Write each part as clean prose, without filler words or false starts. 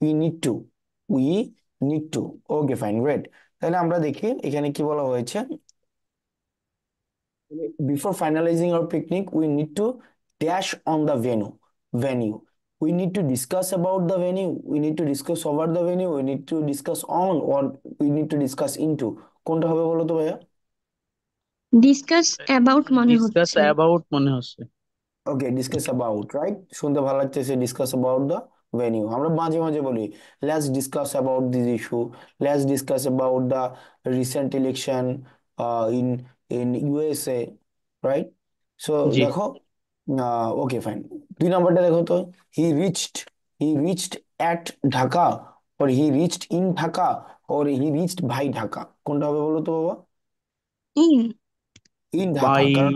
We need two, we need two. Okay fine, great. তাহলে আমরা দেখি এখানে কি বলা হয়েছে। Before finalizing our picnic, we need to dash on the venue. We need to discuss about the venue. We need to discuss over the venue. We need to discuss on, or we need to discuss into. কোনটা হবে বলো তো ভাইয়া? Discuss about মনে discuss হচ্ছে। About মনে হচ্ছে। ওকে, discuss about, right? শুনতে ভালো লাগতেছে, ডিসকাস অ্যাবাউট দ্য ভেনিউ। আমরা মাঝে মাঝে বলি let's discuss about this issue, let's discuss about the recent election in in USA, right? So জি। দেখো, ওকে ফাইন, 2 নম্বরটা দেখো তো। He reached, he reached at Dhaka, or he reached in Dhaka, or he reached by Dhaka, কোনটা হবে বলো তো বাবা? ইন। In Dhaka, by. কারণ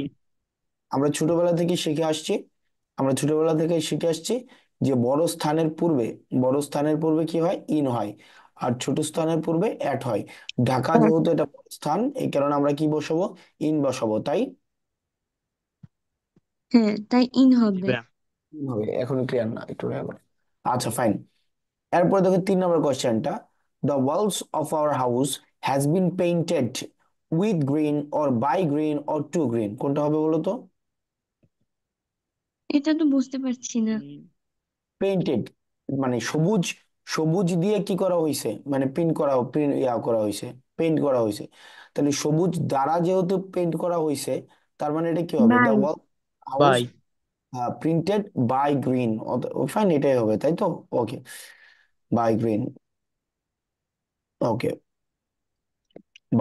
আমরা ছোটবেলা থেকে শিখে আসছি, আমরা ছোটবেলা থেকে শিখে আসছি যে বড় স্থানের পূর্বে কি হয়? ইন হয়। আর ছোট স্থানের পূর্বে অ্যাট হয়। ঢাকা যেহেতু এটা বড় স্থান, এই কারণে আমরা কি বসাবো? ইন বসাবো, তাই হ্যাঁ, তাই ইন জি হবে। ভাইয়া। ইন হবে। এখন ক্লিয়ার না? একটু ভালো করে। আচ্ছা ফাইন। এরপর দেখো 3 নম্বর কোয়েশ্চেনটা। The walls of our house has been painted with green or by green or to green, কোনটা হবে বলো তো? এটা তো বুঝতে পারছি না। পেইন্টেড মানে সবুজ, সবুজ দিয়ে কি করা হয়েছে, মানে প্রিন্ট করা, প্রিন্ট করা হয়েছে, পেইন্ট করা হয়েছে। তাহলে সবুজ দ্বারা যেহেতু পেইন্ট করা হয়েছে, তার মানে এটা কি হবে? The by. Wall house by. Printed by green, fine, এটাই হবে, তাই তো? Okay, by green, okay,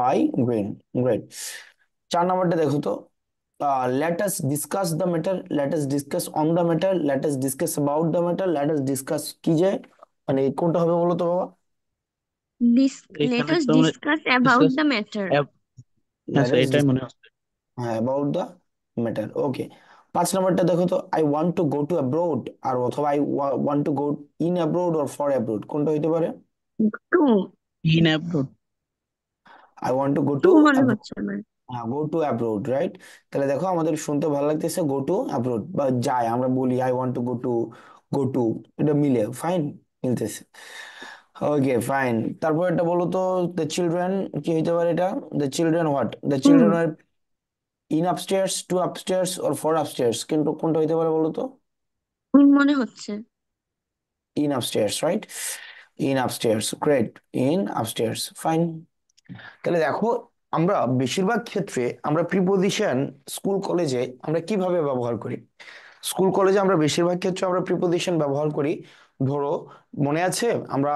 by green, great. 4 নম্বরটা দেখো তো। Let us discuss the matter, let us discuss on the matter, let us discuss about the matter, let us discuss কি যে, মানে কোনটা হবে বলো তো বাবা? লেট এখানে আস তো মানে discuss about discuss. The matter. হ্যাঁ Let স্যার, us এটাই discuss মনে হচ্ছে। about the matter. Okay. 5 নম্বরটা দেখো তো। I want to go to abroad, আর অথবা want to go in abroad or for abroad, কোনটা হইতে পারে? To. In abroad. I want to go to to মনে abroad. হচ্ছে আমার। হ্যাঁ, go to abroad, right? তাহলে দেখো আমাদের শুনতে ভালো লাগতেছে go to abroad, বা যায়, আমরা বলি I want to go to, এটা মিলে, ফাইন, মিলতেছে। Okay fine. তারপর এটা বলো তো, the children, কি হইতে পারে এটা? The children what? The hmm. children are in upstairs, to upstairs or for upstairs, কিন্তু কোনটা হইতে পারে বলো তো? ইন মনে হচ্ছে। In upstairs, right? In upstairs, great, in upstairs, fine। তাহলে দেখো, আমরা বেশিরভাগ ক্ষেত্রে আমরা প্রিপোজিশন স্কুল কলেজে আমরা কিভাবে ব্যবহার করি। স্কুল কলেজে আমরা বেশিরভাগ ক্ষেত্রে আমরা প্রিপোজিশন ব্যবহার করি। ধরো, মনে আছে, আমরা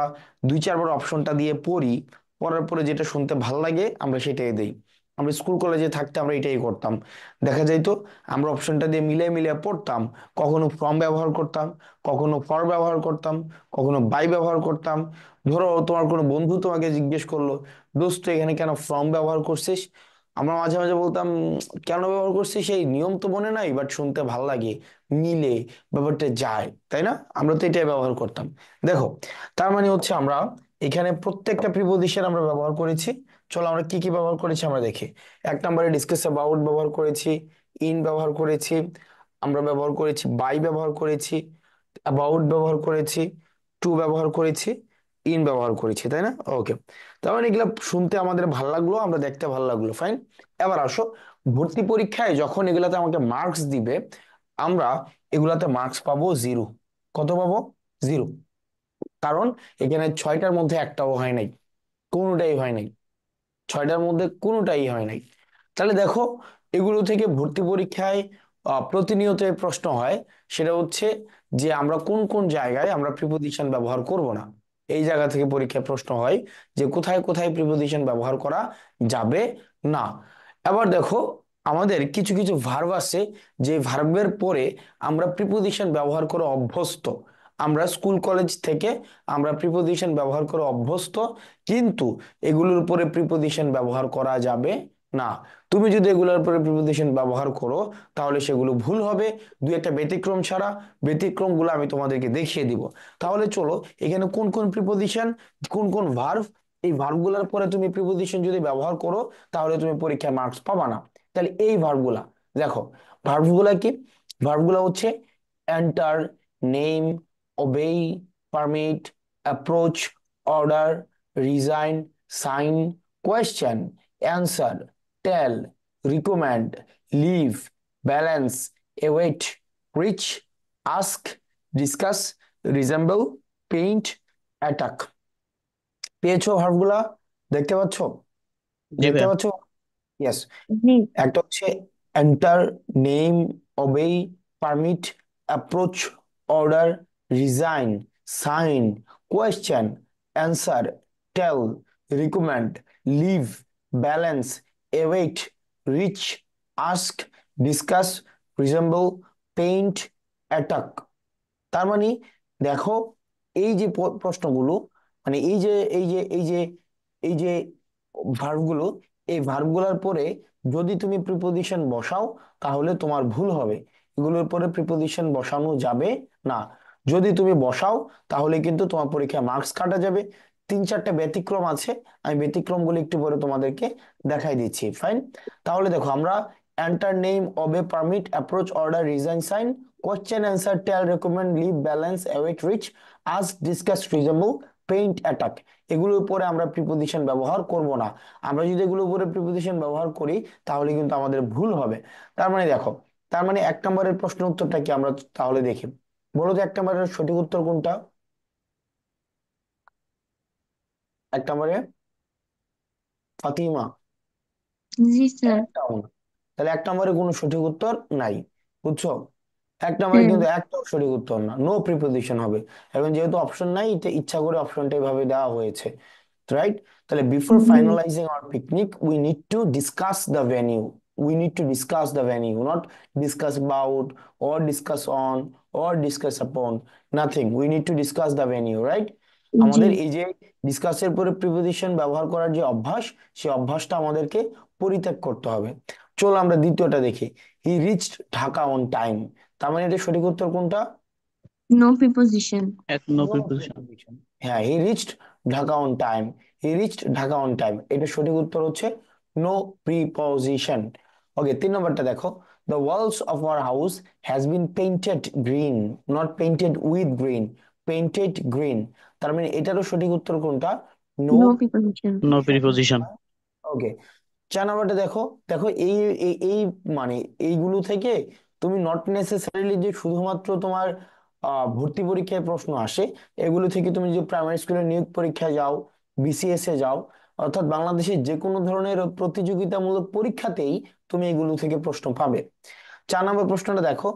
2-4 বার অপশনটা দিয়ে পড়ি, পড়ার পরে যেটা শুনতে ভালো লাগে আমরা সেটাই দেই। আমরা স্কুল কলেজে থাকতে আমরা এটাই করতাম। দেখা যাইতো আমরা অপশনটা দিয়ে মিলিয়ে মিলিয়ে পড়তাম। কখনো ফ্রম ব্যবহার করতাম, কখনো ফর ব্যবহার করতাম, কখনো বাই ব্যবহার করতাম। ধরো তোমার কোনো বন্ধু তোমাকে জিজ্ঞেস করলো, দোস্ত এখানে কেন ফ্রম ব্যবহার করছিস? আমরা মাঝে মাঝে বলতাম, কেন ব্যবহার করছিস সেই নিয়ম তো মনে নাই, বাট শুনতে ভাল লাগে, মিলে, ব্যাপারটা যায়, তাই না? আমরা তো এটাই ব্যবহার করতাম। দেখো, তার মানে হচ্ছে আমরা এখানে প্রত্যেকটা প্রিপোজিশন আমরা ব্যবহার করেছি। চলো আমরা কি কি ব্যবহার করেছি আমরা দেখি। 1 নম্বরে ডিসকাস অ্যাবাউট ব্যবহার করেছি, ইন ব্যবহার করেছি, আমরা ব্যবহার করেছি বাই ব্যবহার করেছি, অ্যাবাউট ব্যবহার করেছি, টু ব্যবহার করেছি, ইন ব্যবহার করেছি, তাই না? ওকে, তার মানে এগুলা শুনতে আমাদের ভালো লাগলো, আমরা দেখতে ভালো লাগলো, ফাইন। এবার আসো, ভর্তি পরীক্ষায় যখন এগুলাতে আমাকে মার্কস দিবে, আমরা এগুলাতে মার্কস পাবো 0। কত পাবো? 0। কারণ এখানে 6টার মধ্যে একটাও হয় নাই, কোনোটাই হয় নাই, 6টার মধ্যে কোনোটাই হয় নাই। তাহলে দেখো, এগুলো থেকে ভর্তি পরীক্ষায় প্রতিনিয়ত এই প্রশ্ন হয়। সেটা হচ্ছে যে আমরা কোন কোন জায়গায় আমরা প্রিপোজিশন ব্যবহার করব না। এই জায়গা থেকে পরীক্ষায় প্রশ্ন হয় যে কোথায় কোথায় প্রিপোজিশন ব্যবহার করা যাবে না। এবার দেখো, আমাদের কিছু কিছু ভার্ব আছে, যে ভার্বের পরে আমরা প্রিপোজিশন ব্যবহার করে অভ্যস্ত। আমরা স্কুল কলেজ থেকে আমরা প্রিপোজিশন ব্যবহার করে অভ্যস্ত, কিন্তু এগুলোর উপরে প্রিপোজিশন ব্যবহার করা যাবে না। তুমি যদি এগুলোর উপরে প্রিপোজিশন ব্যবহার করো, তাহলে সেগুলো ভুল হবে, 2-একটা ব্যতিক্রম ছাড়া। ব্যতিক্রমগুলো আমি তোমাদেরকে দেখিয়ে দিব। তাহলে চলো, এখানে কোন কোন প্রিপোজিশন, কোন কোন ভার্ব, এই ভার্বগুলোর পরে তুমি প্রিপোজিশন যদি ব্যবহার করো, তাহলে তুমি পরীক্ষায় মার্কস পাবা না। তাহলে এই ভার্বগুলা দেখো, ভার্বগুলা কি? ভার্বগুলা হচ্ছে enter, name, obey, permit, approach, order, resign, sign, question, answer, tell, recommend, leave, balance, await, reach, ask, discuss, resemble, paint, attack। পেয়েছো ভার্বগুলা? দেখতে পাচ্ছো? জি দেখতে ভাইয়া। পাচ্ছো? ইয়েস। জি। একটা হচ্ছে enter, name, obey, permit, approach, order, resign, sign, question, answer, tell, recommend, leave, balance, await, reach, ask, discuss, resemble, paint, attack. তার মানে দেখো, এই যে প্রশ্নগুলো, মানে এই যে ভার্বগুলো, এই ভার্বগুলোর পরে যদি তুমি প্রিপোজিশন বসাও তাহলে তোমার ভুল হবে। এগুলোর পরে প্রিপোজিশন বসানো যাবে না। যদি তুমি বসাও তাহলে কিন্তু তোমার পরীক্ষায় মার্কস কাটা যাবে। তিন চারটা ব্যতিক্রম আছে, আমি ব্যতিক্রমগুলো একটু পরে তোমাদেরকে দেখাই দিচ্ছি। ফাইন। তাহলে দেখো, আমরা enter, name, obey, permit, approach, order, resign, sign, question, answer, tell, recommend, leave, balance, await, reach, ask, discuss, reasonable, paint, attack, এগুলোর উপরে আমরা প্রিপোজিশন ব্যবহার করব না। আমরা যদি এগুলোর উপরে প্রিপোজিশন ব্যবহার করি তাহলে কিন্তু আমাদের ভুল হবে। তার মানে দেখো, তার মানে এক নম্বরের প্রশ্নের উত্তরটা কি আমরা তাহলে দেখি। বলো তো এক নম্বরের সঠিক উত্তর কোনটা? এক নম্বরে ফাতিমা জি স্যার। একটাও না। তাহলে এক নম্বরে কোনো সঠিক উত্তর নাই, বুঝছো? এক নম্বরে হ্যাঁ। কিন্তু একটাও সঠিক উত্তর না, নো প্রিপোজিশন হবে। এখন যেহেতু অপশন নাই, এটা ইচ্ছা করে অপশনটা এভাবে দেওয়া হয়েছে, রাইট? তাহলে বিফোর জি। Finalising our picnic we need to discuss the venue. We need to discuss the venue, not discuss about, or discuss on, or discuss upon, nothing. We need to discuss the venue, right? জি। আমাদের এই যে ডিসকাসের পরে preposition ব্যবহার করার যে অভ্যাস, সেই অভ্যাসটা আমাদেরকে পরিত্যাগ করতে হবে। চলো আমরা দ্বিতীয়টা দেখি। He reached Dhaka on time. তার মানে এটা সঠিক উত্তর কোনটা? No preposition. এক নো নো প্রিপোজিশন। প্রিপোজিশন। হ্যাঁ, he reached Dhaka on time. He reached Dhaka on time, এটা সঠিক উত্তর হচ্ছে নো প্রিপোজিশন। ওকে, তিন নম্বরটা দেখো। The walls of our house has been painted green, not painted with green, painted green. তার মানে এটারও সঠিক উত্তর কোনটা? No no preposition. No preposition. Preposition. Okay. 4 নাম্বারটা দেখো। দেখো এই মানে এইগুলো থেকে তুমি নট নেসেসারিলি যে শুধুমাত্র তোমার ভর্তি পরীক্ষায় প্রশ্ন আসে, এগুলো থেকে তুমি যে প্রাইমারি স্কুলের নিয়োগ পরীক্ষায় যাও, বিসিএস এ যাও, অর্থাৎ বাংলাদেশের যে কোনো ধরনের প্রতিযোগিতামূলক পরীক্ষাতেই তুমি এগুলো থেকে প্রশ্ন পাবে। 4 নম্বর প্রশ্নটা দেখো।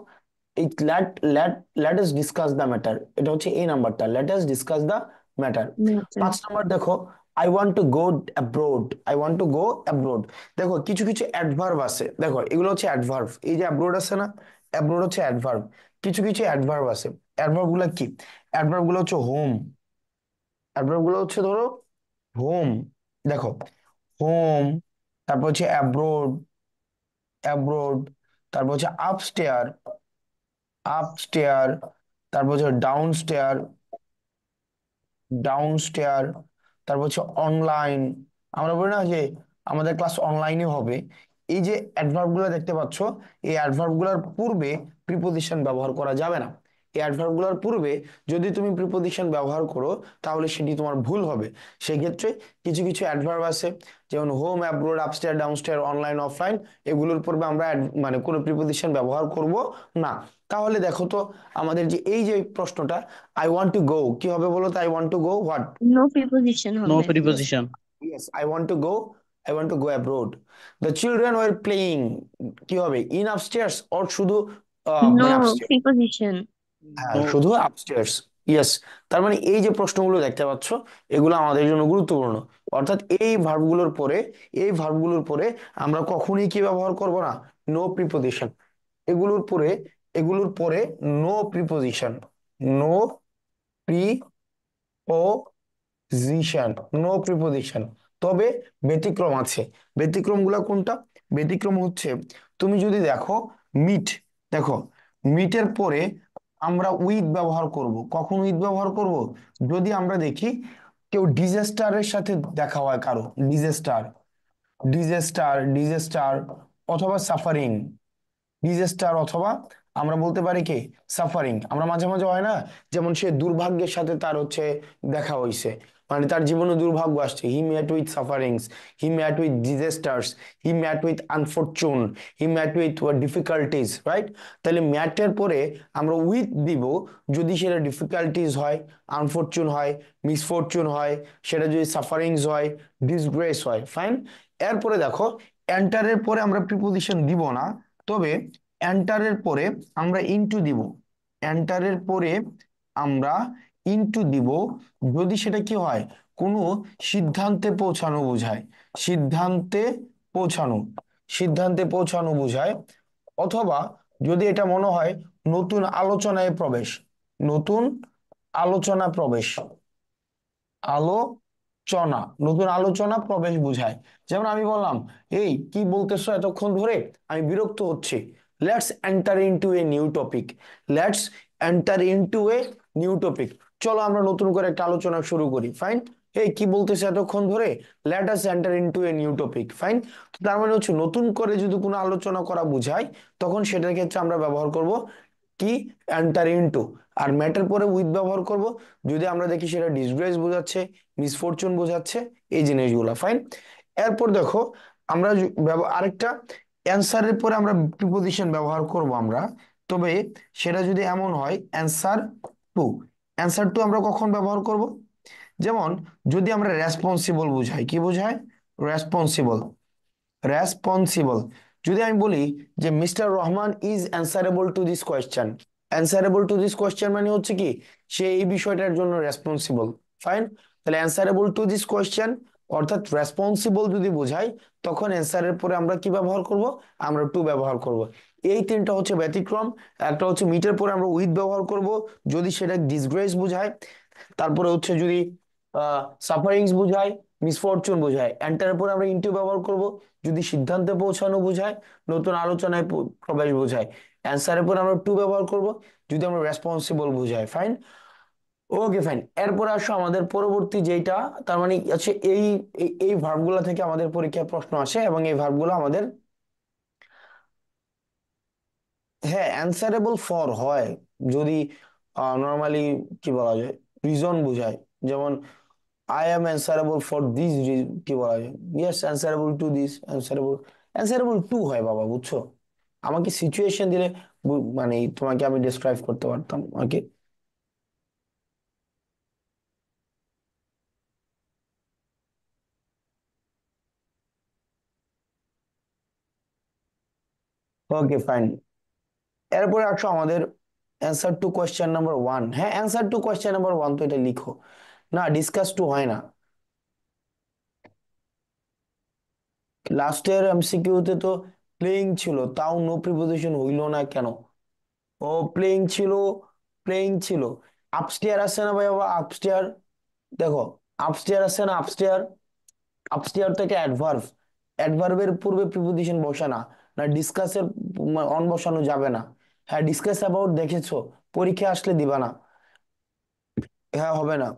এই let let let us discuss the matter, এটা হচ্ছে এই নাম্বারটা, let us discuss the matter. Matter. 5 নম্বর দেখো। I want to go abroad, I want to go abroad. দেখো কিছু কিছু অ্যাডভার্ব আছে, দেখো এগুলো হচ্ছে অ্যাডভার্ব। এই যে অ্যাব্রোড আছে না, অ্যাব্রোড হচ্ছে অ্যাডভার্ব। কিছু কিছু অ্যাডভার্ব আছে। অ্যাডভার্ব গুলো কি? অ্যাডভার্ব গুলো হচ্ছে হোম। অ্যাডভার্ব গুলো হচ্ছে ধরো হোম, দেখো হোম, তারপর হচ্ছে অ্যাব্রোড, অ্যাব্রোড, তারপর হচ্ছে আপস্টেয়ার, আপস্টেয়ার, তারপর হচ্ছে ডাউনস্টেয়ার, ডাউনস্টেয়ার, তারপর হচ্ছে অনলাইন। আমরা বলি না যে আমাদের ক্লাস অনলাইনে হবে। এই যে অ্যাডভার্ব গুলো দেখতে পাচ্ছ, এই অ্যাডভার্ব গুলোর পূর্বে প্রিপোজিশন ব্যবহার করা যাবে না। এই অ্যাডভার্ব গুলোর পূর্বে যদি তুমি প্রিপোজিশন ব্যবহার করো তাহলে সেটি তোমার ভুল হবে। সেক্ষেত্রে কিছু কিছু অ্যাডভার্ব আছে, যেমন home, abroad, upstair, downstair, online, offline, এগুলোর পূর্বে আমরা মানে কোনো প্রিপোজিশন ব্যবহার করব না। তাহলে দেখো তো, আমাদের যে এই যে প্রশ্নটা, আই ওয়ান্ট টু গো, কি হবে বলো তো? I want to go what? No preposition no হবে। Yes, preposition. yes, I want to go, I want to go abroad. The children were playing, কি হবে? In upstairs or শুধু নো মানে upstairs? Preposition. হ্যাঁ, নো। শুধু upstairs. Yes. তার মানে এই যে প্রশ্নগুলো দেখতে পাচ্ছ, এগুলো আমাদের জন্য গুরুত্বপূর্ণ। অর্থাৎ এই ভার্বগুলোর পরে, এই ভার্বগুলোর পরে আমরা কখনোই কি ব্যবহার করব না? No preposition. এগুলোর পরে, এগুলোর পরে no preposition, no preposition, no preposition. তবে ব্যতিক্রম আছে। ব্যতিক্রম গুলা কোনটা? ব্যতিক্রম হচ্ছে, তুমি যদি দেখো মিট, দেখো মিটের পরে আমরা উইথ ব্যবহার করব। কখন উইথ ব্যবহার করব? যদি আমরা দেখি কেউ ডিজাস্টারের সাথে দেখা হয় কারো, ডিজাস্টার, ডিজাস্টার, ডিজাস্টার, অথবা সাফারিং, ডিজাস্টার অথবা আমরা বলতে পারি কি সাফারিং। আমরা মাঝে মাঝে হয় না, যেমন সে দুর্ভাগ্যের সাথে তার হচ্ছে দেখা হইছে, মানে তার জীবনে দুর্ভাগ্য আসছে, he met with sufferings, he met with disasters, he met with unfortune, he met with difficulties, right? তাহলে ম্যাটের পরে আমরা উইথ দিব যদি সেটা ডিফিকাল্টিজ হয়, আনফরচুন হয়, মিসফরচুন হয়, সেটা যদি সাফারিংস হয়, ডিসগ্রেস হয়, ফাইন। এরপরে দেখো, এন্টারের পরে আমরা প্রিপোজিশন দিব না, তবে এন্টারের পরে আমরা ইনটু দিব। এন্টারের পরে আমরা ইনটু দিব যদি সেটা কি হয়, কোনো সিদ্ধান্তে পৌঁছানো বোঝায়, সিদ্ধান্তে পৌঁছানো, সিদ্ধান্তে পৌঁছানো বোঝায়। অথবা যদি এটা মনে হয় নতুন আলোচনায় প্রবেশ, নতুন আলোচনা প্রবেশ, আলোচনা, নতুন আলোচনা প্রবেশ বোঝায়। যেমন আমি বললাম, এই কি বলতেছো এতক্ষণ ধরে, আমি বিরক্ত হচ্ছি, let's enter into a new topic, let's enter into a new topic, চলো আমরা নতুন করে একটা আলোচনা শুরু করি, ফাইন। এই কি বলতেছে এতক্ষণ ধরে, let us enter into a new topic, fine. তার মানে হচ্ছে নতুন করে যদি কোনো আলোচনা করা বোঝায়, তখন সেটার ক্ষেত্রে আমরা ব্যবহার করব কি, এন্টার ইনটু। আর ম্যাটার পরে উইথ ব্যবহার করব যদি আমরা দেখি সেটা ডিসগ্রেস বোঝাচ্ছে, মিসফরচুন বোঝাচ্ছে, এই জিনিসগুলো, ফাইন। এরপর দেখো, আমরা আরেকটা অ্যান্সারের পরে আমরা প্রিপোজিশন ব্যবহার করব আমরা, তবে সেটা যদি এমন হয় অ্যান্সার টু। অ্যান্সার টু আমরা কখন ব্যবহার করব, যেমন যদি আমরা রেসপন্সিবল বুঝাই, কি বোঝায়, রেসপন্সিবল, রেসপন্সিবল। যদি আমি বলি যে mister Rahman is answerable to this question, answerable to this question মানে হচ্ছে কি, সে এই বিষয়টার জন্য রেসপন্সিবল, ফাইন। তাহলে অ্যান্সারেবল টু দিস কোয়েশ্চেন অর্থাৎ রেসপন্সিবল যদি বোঝাই, তখন অ্যান্সারের পরে আমরা কি ব্যবহার করব, আমরা টু ব্যবহার করব। এই তিনটা হচ্ছে ব্যতিক্রম। একটা হচ্ছে মিটের পরে আমরা উইথ ব্যবহার করব যদি সেটা ডিসগ্রেস বোঝায়, তারপরে হচ্ছে যদি সাফারিংস বোঝায়, মিসফরচুন বোঝায়। এন্টার পরে আমরা ইনটু ব্যবহার করব যদি সিদ্ধান্তে পৌঁছানো বোঝায়, নতুন আলোচনায় প্রবেশ বোঝায়। অ্যান্সারের পর আমরা টু ব্যবহার করব যদি আমরা রেসপন্সিবল বোঝায়, ফাইন। ওকে ফাইন। এরপরে আসো আমাদের পরবর্তী যেটা, তার মানে হচ্ছে এই এই ভার্বগুলা থেকে আমাদের পরীক্ষায় প্রশ্ন আসে, এবং এই ভার্বগুলো আমাদের, হ্যাঁ অ্যান্সারেবল ফর হয় যদি নর্মালি কি বলা যায়, রিজন বোঝায়। যেমন I am answerable for this, কি বলা যায়, yes answerable to this, answerable, answerable to হয় বাবা, বুঝছো? আমাকে সিচুয়েশন দিলে মানে তোমাকে আমি ডিসক্রাইব করতে পারতাম, ওকে। ওকে ফাইন। এরপরে আসো আমাদের answer to question number one. হ্যাঁ answer to question number one তো এটা লিখো, না ডিসকাস টু হয় না। লাস্টের এমসিকিউতে তো প্লেইং ছিল, তাও নো প্রিপোজিশন হইল না কেন? ও প্লেইং ছিল, প্লেইং ছিল। আপস্টেয়ার আছে না ভাই বাবা, আপস্টেয়ার, দেখো আপস্টেয়ার আছে না, আপস্টেয়ার, আপস্টেয়ার থেকে অ্যাডভার্ব, অ্যাডভার্বের পূর্বে প্রিপোজিশন বসে না, না ডিসকাসের অন বসানো যাবে না। হ্যাঁ ডিসকাস অ্যাবাউট দেখেছো, পরীক্ষা আসলে দিবা না, হ্যাঁ হবে না,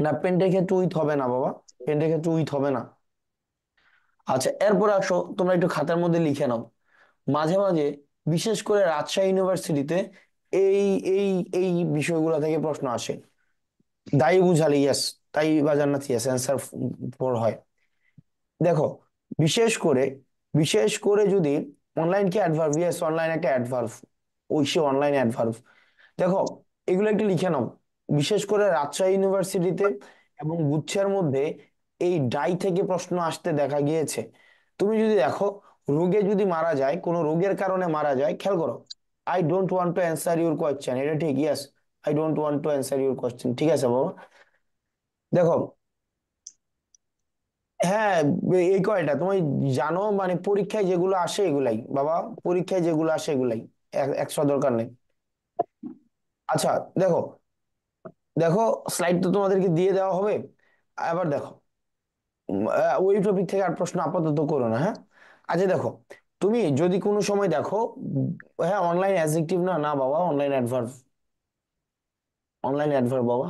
না পেন্টের ক্ষেত্রে উইথ হবে না বাবা, পেন্টের ক্ষেত্রে উইথ হবে না। আচ্ছা এরপর আসো, তোমরা একটু খাতার মধ্যে লিখে নাও, মাঝে মাঝে বিশেষ করে রাজশাহী ইউনিভার্সিটিতে এই এই এই বিষয়গুলো থেকে প্রশ্ন আসে। দায়ী বুঝালে ইয়েস, তাই বা জান্নাত ইয়েস অ্যান্সার ফোর হয়। দেখো বিশেষ করে, বিশেষ করে যদি অনলাইন কি অ্যাডভার্ব, ইয়েস অনলাইন একটা অ্যাডভার্ব, ওই সে অনলাইন অ্যাডভার্ব। দেখো এগুলো একটু লিখে নাও, বিশেষ করে রাজশাহী ইউনিভার্সিটিতে এবং গুচ্ছের মধ্যে এই ডাই থেকে প্রশ্ন আসতে দেখা গিয়েছে। তুমি যদি দেখো রোগে যদি মারা যায়, কোনো রোগের কারণে মারা যায়, খেয়াল করো, I don't want two answer your question, এটা ঠিক, yes I don't want two answer your question, ঠিক আছে বাবা। দেখো হ্যাঁ, এই কয়টা তুমি জানো, মানে পরীক্ষায় যেগুলো আসে এগুলাই বাবা, পরীক্ষায় যেগুলো আসে এগুলাই, এক্সট্রা দরকার নেই। আচ্ছা দেখো, দেখো স্লাইড তো তোমাদেরকে দিয়ে দেওয়া হবে, এবার দেখো ওই টপিক থেকে আর প্রশ্ন আপাতত করো না, হ্যাঁ। আচ্ছা দেখো, তুমি যদি কোনো সময় দেখো, হ্যাঁ অনলাইন অ্যাডজেক্টিভ না, না বাবা অনলাইন অ্যাডভার্ব, অনলাইন অ্যাডভার্ব বাবা।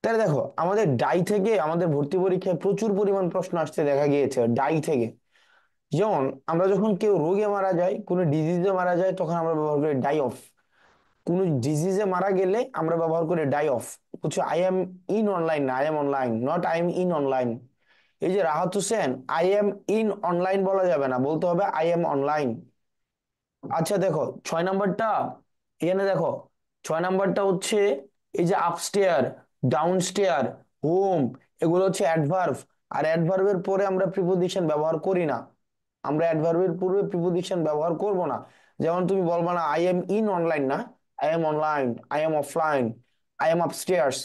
তাহলে দেখো আমাদের ডাই থেকে আমাদের ভর্তি পরীক্ষায় প্রচুর পরিমাণ প্রশ্ন আসতে দেখা গিয়েছে ডাই থেকে। যেমন আমরা যখন কেউ রোগে মারা যায়, কোনো ডিজিজে মারা যায়, তখন আমরা ব্যবহার করি ডাই অফ। কোনো ডিজিজে মারা গেলে আমরা ব্যবহার করি ডাই অফ। বুঝছো, আই এম ইন অনলাইন না, I am online, not I am in online. এই যে Rahat Hossain, I am in online বলা যাবে না, বলতে হবে আই এম অনলাইন। আচ্ছা দেখো 6 নাম্বারটা, এখানে দেখো 6 নাম্বারটা হচ্ছে এই যে আপস্টেয়ার, ডাউনস্টেয়ার, হোম, এগুলো হচ্ছে অ্যাডভার্ব। আর অ্যাডভার্বের পরে আমরা প্রিপোজিশন ব্যবহার করি না। আমরা অ্যাডভার্বের পূর্বে প্রিপোজিশন ব্যবহার করব না। যেমন তুমি বলবা না আই এম ইন অনলাইন, না, I am online, I am offline, I am upstairs,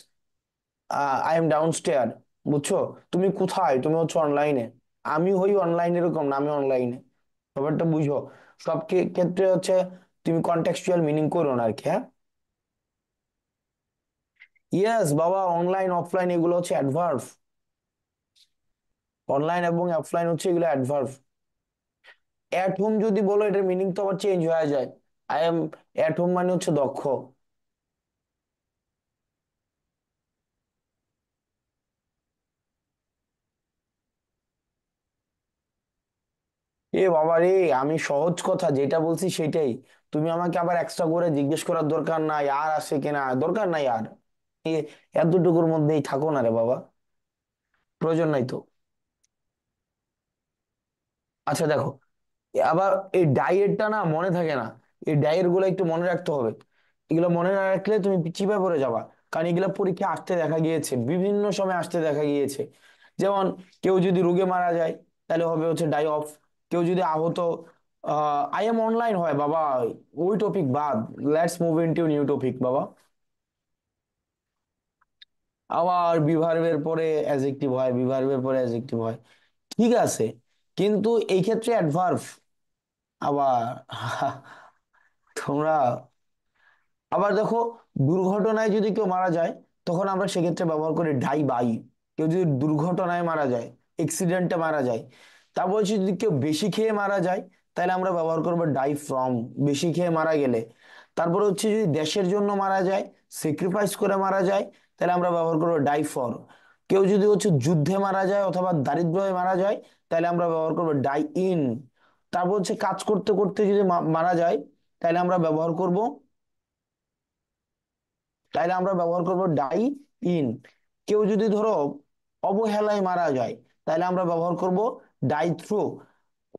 I am downstair. বুঝছো, তুমি কোথায়, তুমি হচ্ছে অনলাইনে। আমি হই অনলাইন এরকম না, আমি অনলাইনে। ব্যাপারটা বুঝো। সব ক্ষেত্রে হচ্ছে তুমি কন্টেক্সচুয়াল মিনিং করো না আর কি, হ্যাঁ। ইয়েস বাবা, অনলাইন অফলাইন এগুলো হচ্ছে অ্যাডভার্ব। অনলাইন এবং অফলাইন হচ্ছে এগুলো অ্যাডভার্ব। অ্যাট হোম যদি বলো, এটার মিনিং তো আবার চেঞ্জ হয়ে যায়। আই এম অ্যাট হোম মানে হচ্ছে দক্ষ। এ বাবা রে, আমি সহজ কথা যেটা বলছি সেটাই। তুমি আমাকে আবার এক্সট্রা করে জিজ্ঞেস করার দরকার নাই আর আসে কিনা, দরকার নাই আর। এ এতটুকুর মধ্যেই থাকো না রে বাবা, প্রয়োজন নাই তো। আচ্ছা দেখো, আবার এই ডায়েটটা না মনে থাকে না। এই ডায়েট গুলো একটু মনে রাখতে হবে। এগুলো মনে না রাখলে তুমি চিপে পড়ে যাবা। কারণ এগুলো পরীক্ষা আসতে দেখা গিয়েছে, বিভিন্ন সময় আসতে দেখা গিয়েছে। যেমন কেউ যদি রোগে মারা যায়, তাহলে হবে হচ্ছে ডাই অফ। কেউ যদি আহত, আই এম অনলাইন হয় বাবা। ওই টপিক বাদ, let's move into new topic বাবা। আবার বিভার্বের পরে অ্যাডজেক্টিভ হয়, বিভার্বের পরে অ্যাডজেক্টিভ হয়, ঠিক আছে। কিন্তু এই ক্ষেত্রে অ্যাডভার্ব আবার তোমরা আবার দেখো, দুর্ঘটনায় যদি কেউ মারা যায়, তখন আমরা সেক্ষেত্রে ব্যবহার করি ডাই বাই। কেউ যদি দুর্ঘটনায় মারা যায়, অ্যাক্সিডেন্টে মারা যায়। তারপর হচ্ছে যদি কেউ বেশি খেয়ে মারা যায়, তাহলে আমরা ব্যবহার করবো ডাই ফ্রম, বেশি খেয়ে মারা গেলে। তারপরে হচ্ছে যদি দেশের জন্য মারা যায়, স্যাক্রিফাইস করে মারা যায়, তাহলে আমরা ব্যবহার করবো ডাই ফর। কেউ যদি হচ্ছে যুদ্ধে মারা যায় অথবা দারিদ্র হয়ে মারা যায়, তাহলে আমরা ব্যবহার করবো ডাই ইন। তারপর হচ্ছে কাজ করতে করতে যদি মারা যায়, তাহলে আমরা ব্যবহার করব, তাইলে আমরা ব্যবহার করব ডাই ইন। কেউ যদি ধরো অবহেলায় মারা যায়, তাহলে আমরা ব্যবহার করব ডাই থ্রু।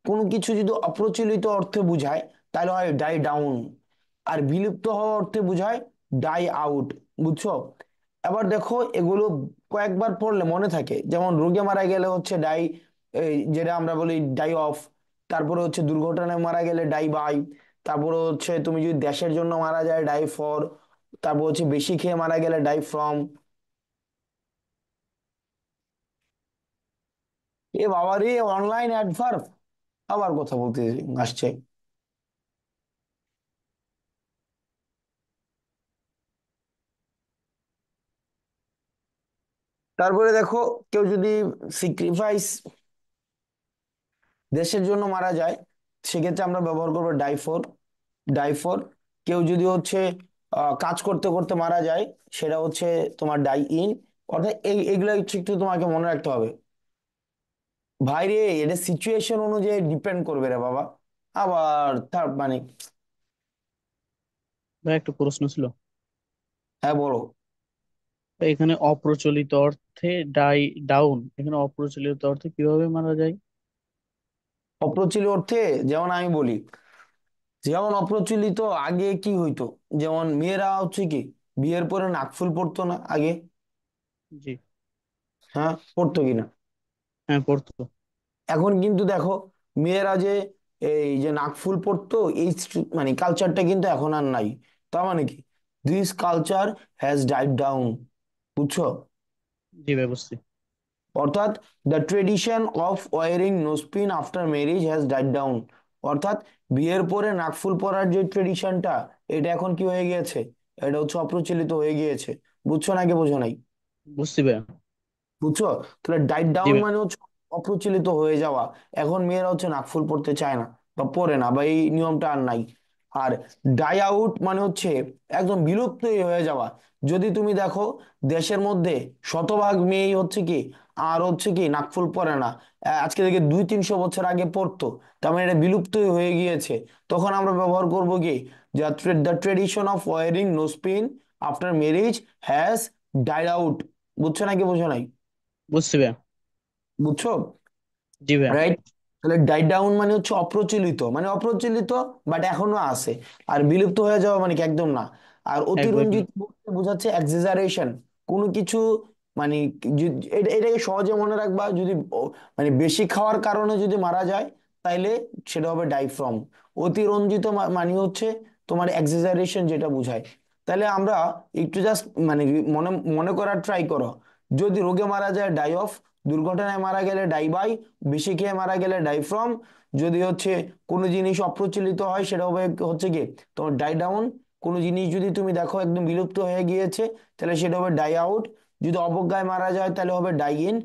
কোনো কিছু যদি অপ্রচলিত অর্থে বুঝায়, তাহলে হয় ডাই ডাউন। আর বিলুপ্ত হওয়া অর্থে বুঝায় ডাই আউট। বুঝছো। এবার দেখো এগুলো কয়েকবার পড়লে মনে থাকে। যেমন রোগে মারা গেলে হচ্ছে ডাই, যেটা আমরা বলি ডাই অফ। তারপরে হচ্ছে দুর্ঘটনায় মারা গেলে ডাই বাই। তারপরে হচ্ছে তুমি যদি দেশের জন্য মারা যায়, ডাই ফর। তারপর হচ্ছে বেশি খেয়ে মারা গেলে ডাই ফ্রম। এ বাবা রে, অনলাইন অ্যাডভার্ব আবার কথা বলতে আসছে। তারপরে দেখো, কেউ যদি স্যাক্রিফাইস, দেশের জন্য মারা যায়, সেক্ষেত্রে আমরা ব্যবহার করবো ডাইফোর, ডাইফোর। কেউ যদি হচ্ছে কাজ করতে করতে মারা যায়, সেটা হচ্ছে তোমার ডাই ইন। অর্থাৎ এইগুলো হচ্ছে একটু তোমাকে মনে রাখতে হবে। ভাই রে, এটা সিচুয়েশন অনুযায়ী ডিপেন্ড করবে রে বাবা। আবার তার মানে, ভাই একটা প্রশ্ন ছিল। হ্যাঁ বলো। এখানে অপ্রচলিত অর্থে ডাউন, এখানে অপ্রচলিত অর্থে কিভাবে মারা যায়? অপ্রচলিত অর্থে, যেমন আমি বলি, যেমন অপ্রচলিত আগে কি হইতো, যেমন মেয়েরা হচ্ছে কি বিয়ের পরে নাকফুল পরতো না আগে, জি। হ্যাঁ পরতো কিনা। হ্যাঁ, পড়তো। এখন কিন্তু দেখো, মেয়েরা যে এই যে নাকফুল পরতো, এই মানে কালচারটা কিন্তু এখন আর নাই। তার মানে কি, this culture has died down. বুঝছো। জি ভাই, বুঝছি। অর্থাৎ the tradition of wearing nosepin after marriage has died down. অর্থাৎ বিয়ের পরে নাকফুল পরার যে ট্রেডিশনটা, এটা এখন কি হয়ে গিয়েছে, এটা হচ্ছে অপ্রচলিত হয়ে গিয়েছে। বুঝছো নাকি বোঝো নাই? বুঝছি ভাই। বুঝছো। তাহলে ডাইট জি ডাউন ভাই। মানে হচ্ছে অপ্রচলিত হয়ে যাওয়া। এখন মেয়েরা হচ্ছে নাকফুল পরতে চায় না বা পরে না, বা এই নিয়মটা আর নাই। আর ডাই আউট মানে হচ্ছে একদম বিলুপ্তই হয়ে যাওয়া। যদি তুমি দেখো দেশের মধ্যে শতভাগ মেয়েই হচ্ছে কি আর হচ্ছে কি নাকফুল পরে না, আজকে থেকে 200-300 বছর আগে পড়তো, তার মানে এটা বিলুপ্তই হয়ে গিয়েছে। তখন আমরা ব্যবহার করব কি, the tradition of wearing nose pin after marriage has died out. বুঝছো নাকি বুঝো নাই? বুঝছি ভাইয়া। বুঝছো? জি ভাইয়া। রাইট। তাহলে ডাইড ডাউন মানে হচ্ছে অপ্রচলিত, মানে অপ্রচলিত বাট এখনো আছে। আর বিলুপ্ত হয়ে যাওয়া মানে কি একদম না। আর একবারই। অতিরঞ্জিত বলতে বোঝাচ্ছে এক্সাজারেশন, কোনো কিছু মানে এটাকে সহজে মনে রাখবা, যদি মানে বেশি খাওয়ার কারণে যদি মারা যায় তাইলে সেটা হবে ডাইফ্রম। অতিরঞ্জিত মানে হচ্ছে তোমার এক্সাজারেশন যেটা বোঝায়। তাহলে আমরা একটু জাস্ট মানে মনে মনে করার ট্রাই করো। যদি রোগে মারা যায় ডাই অফ, দুর্ঘটনায় মারা গেলে ডাই বাই, বেশি খেয়ে মারা গেলে ডাই ফ্রম, যদি হচ্ছে কোনো জিনিস অপ্রচলিত হয় সেটা হবে হচ্ছে কি তোমার ডাই ডাউন। কোনো জিনিস যদি তুমি দেখো একদম বিলুপ্ত হয়ে গিয়েছে তাহলে সেটা হবে ডাই আউট। যদি অবজ্ঞায় মারা যায় তাহলে হবে ডাই ইন।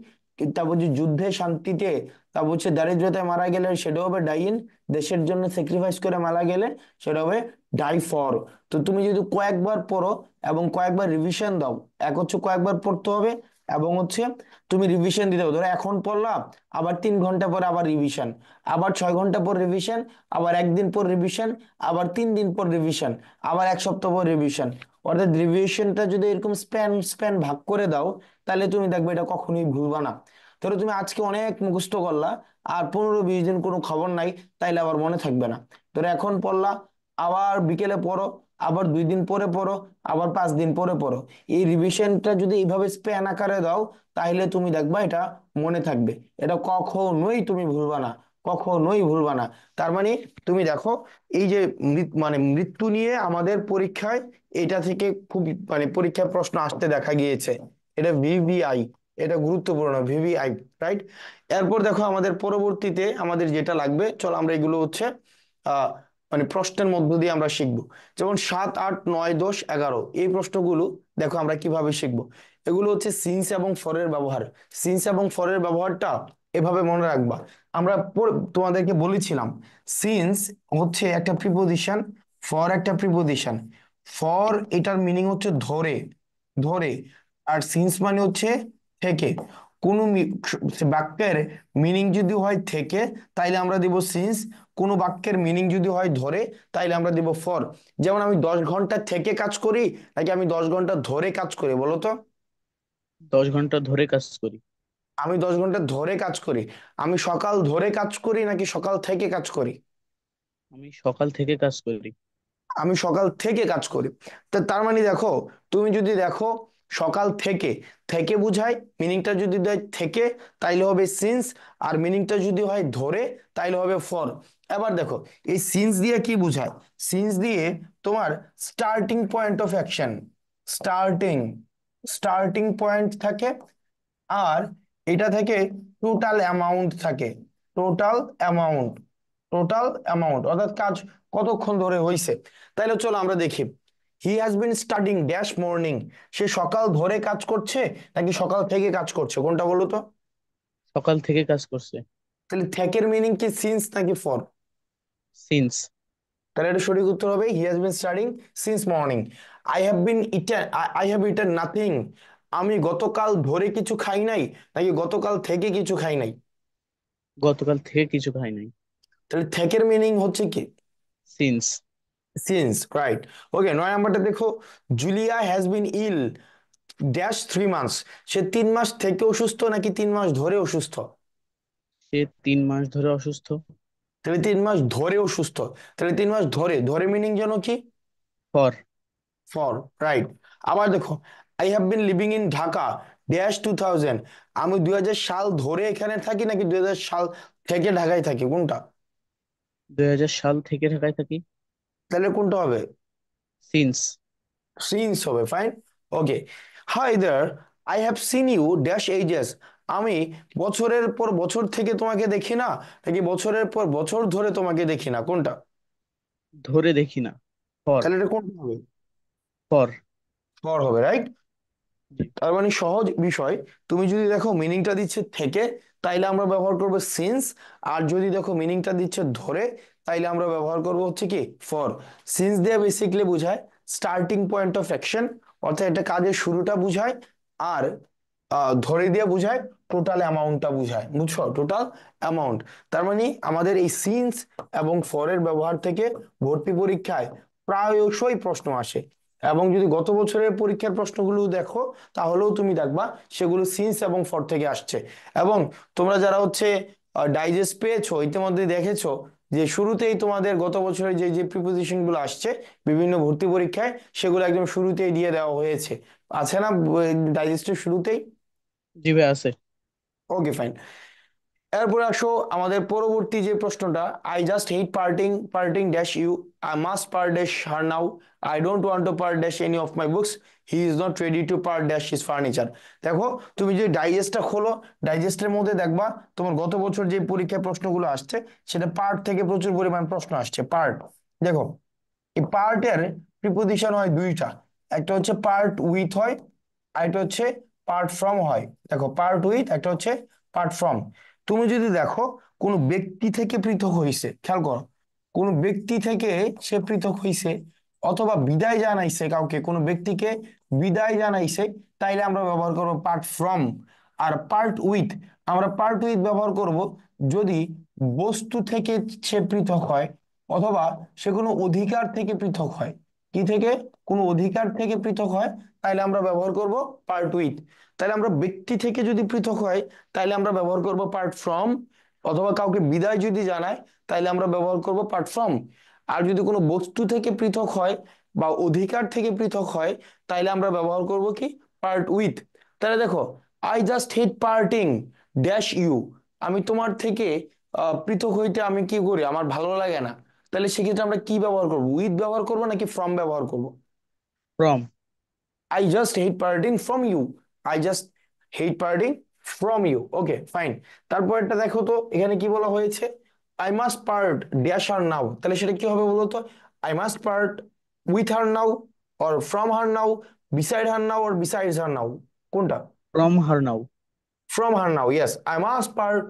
তারপর যে যুদ্ধে শান্তিতে, তারপর হচ্ছে দারিদ্রতায় মারা গেলে সেটা হবে ডাই ইন। দেশের জন্য স্যাক্রিফাইস করে মারা গেলে সেটা হবে ডাই ফর। তো তুমি যদি কয়েকবার পড়ো এবং কয়েকবার রিভিশন দাও, এক হচ্ছে কয়েকবার পড়তে হবে এবং হচ্ছে তুমি রিভিশন দিতে হবে। ধরো এখন পড়লাম, আবার 3 ঘন্টা পর আবার রিভিশন, আবার 6 ঘন্টা পর রিভিশন, আবার একদিন পর রিভিশন, আবার 3 দিন পর রিভিশন, আবার এক সপ্তাহ পর রিভিশন। অর্থাৎ রিভিশনটা যদি এরকম স্প্যান স্প্যান ভাগ করে দাও তাহলে তুমি দেখবে এটা কখনোই ভুলবা না। ধরো তুমি আজকে অনেক মুখস্থ করলা, আর 15-20 দিন কোনো খবর নাই, তাইলে আবার মনে থাকবে না। ধরো এখন পড়লা, আবার বিকেলে পড়ো, আবার 2 দিন পরে পড়ো, আবার 5 দিন পরে পড়ো। এই রিভিশনটা যদি এইভাবে স্প্যান আকারে দাও তাহলে তুমি দেখবা এটা মনে থাকবে। এটা কখনোই তুমি ভুলবা না, কখনোই ভুলবা না। তার মানে তুমি দেখো এই যে মানে মৃত্যু নিয়ে আমাদের পরীক্ষায় এটা থেকে খুব মানে পরীক্ষায় প্রশ্ন আসতে দেখা গিয়েছে। এটা ভিভিআই, এটা গুরুত্বপূর্ণ ভিভিআই। রাইট। এরপর দেখো আমাদের পরবর্তীতে আমাদের যেটা লাগবে, চলো আমরা এগুলো হচ্ছে আহ মানে প্রশ্নের মধ্য দিয়ে আমরা শিখবো। যেমন 7, 8, 9, 10, 11 এই প্রশ্নগুলো দেখো আমরা কিভাবে শিখবো। এগুলো হচ্ছে সিন্স এবং ফরের ব্যবহার। সিন্স এবং ফরের ব্যবহারটা এভাবে মনে রাখবা। আমরা তোমাদেরকে বলেছিলাম সিন্স হচ্ছে একটা প্রিপোজিশন, ফর একটা প্রিপোজিশন। ফর এটার মিনিং হচ্ছে ধরে, ধরে। আর সিন্স মানে হচ্ছে থেকে। কোন বাক্যের মিনিং যদি হয় থেকে তাইলে আমরা দিব সিন্স। কোন বাক্যের মিনিং যদি হয় ধরে তাইলে আমরা দিব ফর। যেমন আমি 10 ঘন্টা থেকে কাজ করি নাকি আমি 10 ঘন্টা ধরে কাজ করি বলো তো? 10 ঘন্টা ধরে কাজ করি। আমি 10 ঘন্টা ধরে কাজ করি। আমি সকাল ধরে কাজ করি নাকি সকাল থেকে কাজ করি? আমি সকাল থেকে কাজ করি। আমি সকাল থেকে কাজ করি। তো তার মানে দেখো, তুমি যদি দেখো সকাল থেকে, থেকে বুঝায়, মিনিংটা যদি দেয় থেকে তাইলে হবে সিন্স, আর মিনিংটা যদি হয় ধরে তাইলে হবে ফর। এবার দেখো এই সিন্স দিয়ে কি বুঝায়। সিন্স দিয়ে তোমার starting point of action, starting, starting point থাকে। আর এটা থেকে টোটাল অ্যামাউন্ট থাকে, টোটাল অ্যামাউন্ট, টোটাল অ্যামাউন্ট অর্থাৎ কাজ কতক্ষণ ধরে হয়েছে। তাইলে চলো আমরা দেখি। He has been studying dash morning. সে সকাল ধরে কাজ করছে নাকি সকাল থেকে কাজ করছে, কোনটা বলো তো? সকাল থেকে কাজ করছে। তাহলে থেকের মিনিং কি সিন্স নাকি ফর? সিন্স। তাহলে এটা সঠিক উত্তর হবে হি has been studying since morning. I have been eaten, I have eaten nothing. আমি গতকাল ধরে কিছু খাই নাই নাকি গতকাল থেকে কিছু খাই নাই? গতকাল থেকে কিছু খাই নাই। তাহলে থেকের মিনিং হচ্ছে কি সিন্স। সিন্স। রাইট। ওকে, 9 নাম্বারটা দেখো। Julia has been ill dash 3 months. সে 3 মাস থেকে অসুস্থ নাকি 3 মাস ধরে অসুস্থ? সে 3 মাস ধরে অসুস্থ। তাহলে 3 মাস ধরে অসুস্থ। তাহলে 3 মাস ধরে, ধরে মিনিং যেন কি ফর। ফর। রাইট। আবার দেখো, I have been living in Dhaka dash 2000। আমি 2000 সাল ধরে এখানে থাকি নাকি 2000 সাল থেকে ঢাকায় থাকি, কোনটা? 2000 সাল থেকে ঢাকায় থাকি। তাহলে কোনটা হবে? সিন্স। সিন্স হবে। Fine. Okay. Hi there, I have seen you dash ages. আমি বছরের পর বছর থেকে তোমাকে দেখি না নাকি বছরের পর বছর ধরে তোমাকে দেখি না, কোনটা? ধরে দেখি না। ফর। তাহলে এটা কোনটা হবে? ফর। ফর হবে। রাইট। জি। তার মানে সহজ বিষয়। তুমি যদি দেখো মিনিংটা দিচ্ছে থেকে তাইলে আমরা ব্যবহার করবো সিন্স। আর যদি দেখো মিনিংটা দিচ্ছে ধরে তাইলে আমরা ব্যবহার করব হচ্ছে কি ফর। সিন্স দিয়ে বেসিক্যালি বোঝায় স্টার্টিং পয়েন্ট অফ অ্যাকশন, অর্থাৎ এটা কাজের শুরুটা বোঝায়। আর ধরে দিয়ে বোঝায় টোটাল অ্যামাউন্টটা বোঝায়, বুঝছো, টোটাল অ্যামাউন্ট। তার মানে আমাদের এই সিন্স এবং ফরের ব্যবহার থেকে ভর্তি পরীক্ষায় প্রায়শই প্রশ্ন আসে। এবং যদি গত বছরের পরীক্ষার প্রশ্নগুলো দেখো তাহলেও তুমি দেখবা সেগুলো সিন্স এবং ফর থেকে আসছে। এবং তোমরা যারা হচ্ছে ডাইজেস্ট পেয়েছো ইতিমধ্যে দেখেছো যে শুরুতেই তোমাদের গত বছরের যে যে প্রিপোজিশন গুলো আসছে বিভিন্ন ভর্তি পরীক্ষায়, সেগুলো একদম শুরুতেই দিয়ে দেওয়া হয়েছে, আছে না ডাইজেস্টের শুরুতেই? জি ভাই আছে। Okay fine. এরপরে আসো আমাদের পরবর্তী যে প্রশ্নটা, I just hate parting parting dash you, I must part dash her now, I don't want to part dash any of my books, he is not ready to part dash his furniture. দেখো তুমি যদি ডাইজেস্টটা খোলো, ডাইজেস্টের মধ্যে দেখবা তোমার গত বছর যে পরীক্ষায় প্রশ্নগুলো আসছে সেটা পার্ট থেকে প্রচুর পরিমাণ প্রশ্ন আসছে। পার্ট, দেখো এই পার্টের প্রিপোজিশন হয় দুইটা, একটা হচ্ছে পার্ট উইথ হয়, আর একটা হচ্ছে পার্ট ফ্রম হয়। দেখো পার্ট উইথ, একটা হচ্ছে পার্ট ফ্রম। তুমি যদি দেখো কোনো ব্যক্তি থেকে পৃথক হইছে, খেয়াল করো, কোনো ব্যক্তি থেকে সে পৃথক হইছে অথবা বিদায় জানাইছে, কাউকে কোনো ব্যক্তিকে বিদায় জানাইছে, তাইলে আমরা ব্যবহার করবো পার্ট ফ্রম। আর পার্ট উইথ, আমরা পার্ট উইথ ব্যবহার করব যদি বস্তু থেকে সে পৃথক হয় অথবা সে কোনো অধিকার থেকে পৃথক হয়। কি থেকে? কোনো অধিকার থেকে পৃথক হয়, তাইলে আমরা ব্যবহার করব পার্ট উইথ। তাহলে আমরা ব্যক্তি থেকে যদি পৃথক হয় তাইলে আমরা ব্যবহার করব পার্ট ফ্রম, অথবা কাউকে বিদায় যদি জানায় তাইলে আমরা ব্যবহার করব পার্ট ফ্রম। আর যদি কোনো বস্তু থেকে পৃথক হয় বা অধিকার থেকে পৃথক হয় তাইলে আমরা ব্যবহার করব কি পার্ট উইথ। তাহলে দেখো, I just hate parting dash you, আমি তোমার থেকে পৃথক হইতে আমি কি করি, আমার ভালো লাগে না। তাহলে সেক্ষেত্রে আমরা কি ব্যবহার করবো, উইথ ব্যবহার করবো নাকি ফ্রম ব্যবহার করবো? From. I just hate parting from you. I just hate parting from you. Okay, fine. তারপরটা দেখো তো এখানে কি বলা হয়েছে, I must part dash her now, তাহলে সেটা কি হবে বলো তো? I must part with her now, or from her now, beside her now, or besides her now, কোনটা? From her now. From her now, yes, I must part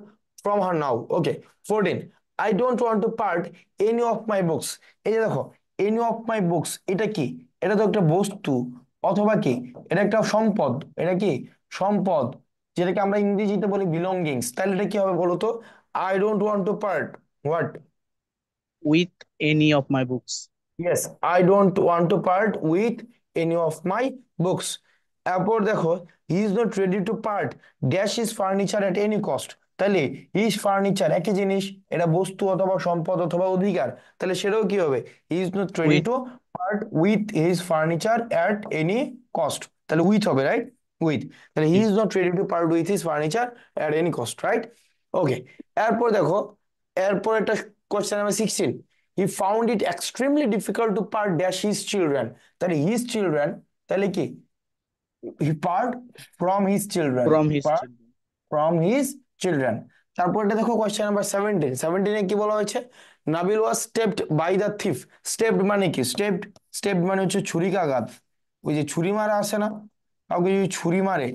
from her now. Okay, 14. I don't want to part any of my books. এই যে দেখো, any of my books এটা কি? এটা তো একটা বস্তু অথবা কি, এটা একটা সম্পদ, এটা কি সম্পদ, যেটাকে আমরা ইংরেজিতে বলি বিলঙ্গিংস। তাহলে এটা কি হবে বলো তো? I don't want to part what? With any of my books. Yes, I don't want to part with any of my books. এরপর দেখো, he is not ready to part dash his furniture at any cost. তাহলে his furniture একই জিনিস, এটা বস্তু অথবা সম্পদ অথবা অধিকার, তাহলে সেটাও কি হবে? He is not ready with. to part with his furniture at any cost. তাহলে with হবে, রাইট? With, তাহলে he is not ready to part with his furniture at any cost, right? ওকে। এরপর দেখো, এরপর একটা question number 16, he found it extremely difficult to part dash his children, তাহলে his children, তাহলে কি he part from his children, from his part children. from his children। তারপরটা দেখো question number 17, 17 এ কি বলা হয়েছে, Nabil was stabbed by the thief. Stabbed মানে কি? স্টেপড, স্টেপড মানে হচ্ছে ছুরিকাঘাত। ওই যে ছুরি মারা আছে না, কাউকে যদি ছুরি মারে,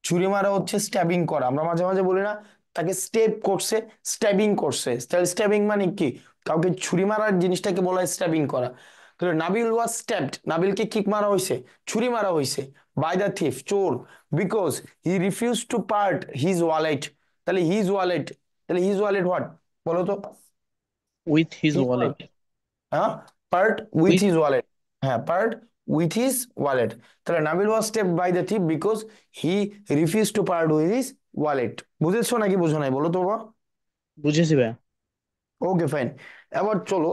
ছুরি মারা হচ্ছে স্ট্যাবিং করা, আমরা মাঝে মাঝে বলি না তাকে স্টেপ করছে, স্ট্যাবিং করছে। তাহলে স্ট্যাবিং মানে কি? কাউকে ছুরি মারার জিনিসটাকে বলা হয় স্ট্যাবিং করা। তাহলে নাবিল ওয়াজ স্ট্যাবড, নাবিলকে কিক মারা হয়েছে, ছুরি মারা হয়েছে, বাই দ্য থিফ, চোর, because he refuse to part his wallet. তাহলে হিজ ওয়ালেট, তাহলে হিজ ওয়ালেট হোয়াট বলো তো? With his his wallet. Wallet, হ্যাঁ, part with with. His wallet. হ্যাঁ, পার্ট উইথ হিজ ওয়ালেট। তাহলে Nabil was stab by the thief because he refuse to part with his wallet. বুঝেছো নাকি বুঝো নাই বলো তো বাবা? বুঝেছি ভাই। Okay fine. এবার চলো,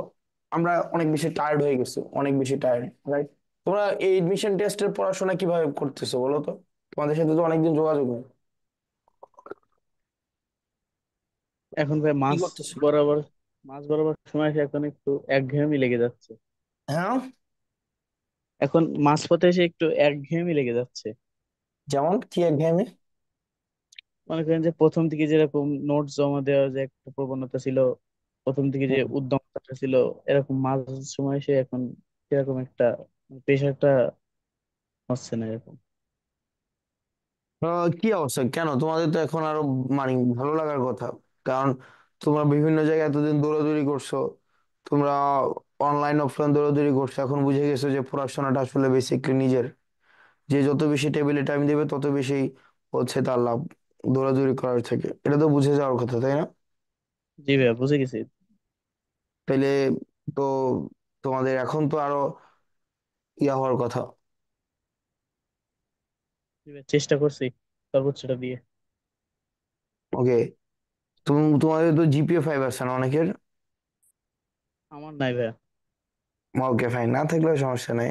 আমরা অনেক বেশি টায়ার্ড হয়ে গেছি, অনেক বেশি টায়ার্ড, রাইট? তোমরা এই এডমিশন টেস্টের পড়াশোনা কিভাবে করতেছো বলো তো? তোমাদের সাথে তো অনেকদিন যোগাযোগ নেই। এখন ভাই কি মাস করতেছো? বরাবর, মাস বরাবর সময় এসে এখন একটু একঘেয়েমি লেগে যাচ্ছে। হ্যাঁ, এখন মাঝপথে এসে একটু একঘেয়েমি লেগে যাচ্ছে। যেমন কি একঘেয়েমি? মনে করেন যে প্রথম দিকে যেরকম নোট জমা দেওয়ার যে একটা প্রবণতা ছিল, প্রথম দিকে যে হুম। উদ্যমতা ছিল, এরকম মাঝ সময় এসে এখন সেরকম একটা প্রেশারটা হচ্ছে না এরকম। কি অবস্থা, কেন তোমাদের তো এখন আরো মানে ভালো লাগার কথা, কারণ তোমরা বিভিন্ন জায়গায় এতদিন দৌড়াদৌড়ি করছো, তোমরা অনলাইন অফলাইন দৌড়াদৌড়ি করছো, এখন বুঝে গেছো যে পড়াশোনাটা আসলে বেসিকলি নিজের। যে যত বেশি টেবিলে টাইম দেবে তত বেশি হচ্ছে তার লাভ দৌড়াদৌড়ি করার থেকে। এটা তো বুঝে যাওয়ার কথা, তাই না? জি ভাইয়া, বুঝে গেছি। তাইলে তো তোমাদের এখন তো আরো ইয়া হওয়ার কথা। জি ভাইয়া, চেষ্টা করছি সর্বোচ্চটা দিয়ে। ওকে, তোমাদের তো জিপিএ 5 আসছে না অনেকের? আমার নাই ভাইয়া। ওকে ফাইন, না থাকলেও সমস্যা নেই।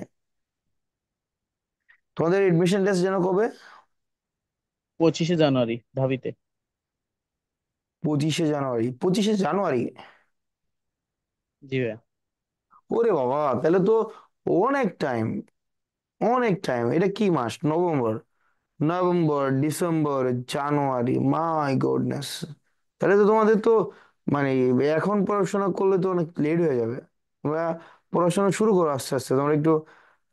তোমাদের এডমিশন টেস্ট যেন কবে? 25শে জানুয়ারি ঢাবিতে। 25শে জানুয়ারি? 25শে জানুয়ারি? জি ভাইয়া। ওরে বাবা, তাহলে তো অনেক টাইম, অনেক টাইম। এটা কি মাস? November, November, December, January, my goodness. তাহলে তো তোমাদের তো মানে এখন পড়াশোনা করলে তো অনেক লেট হয়ে যাবে। তোমরা পড়াশোনা শুরু করো আস্তে আস্তে, তোমরা একটু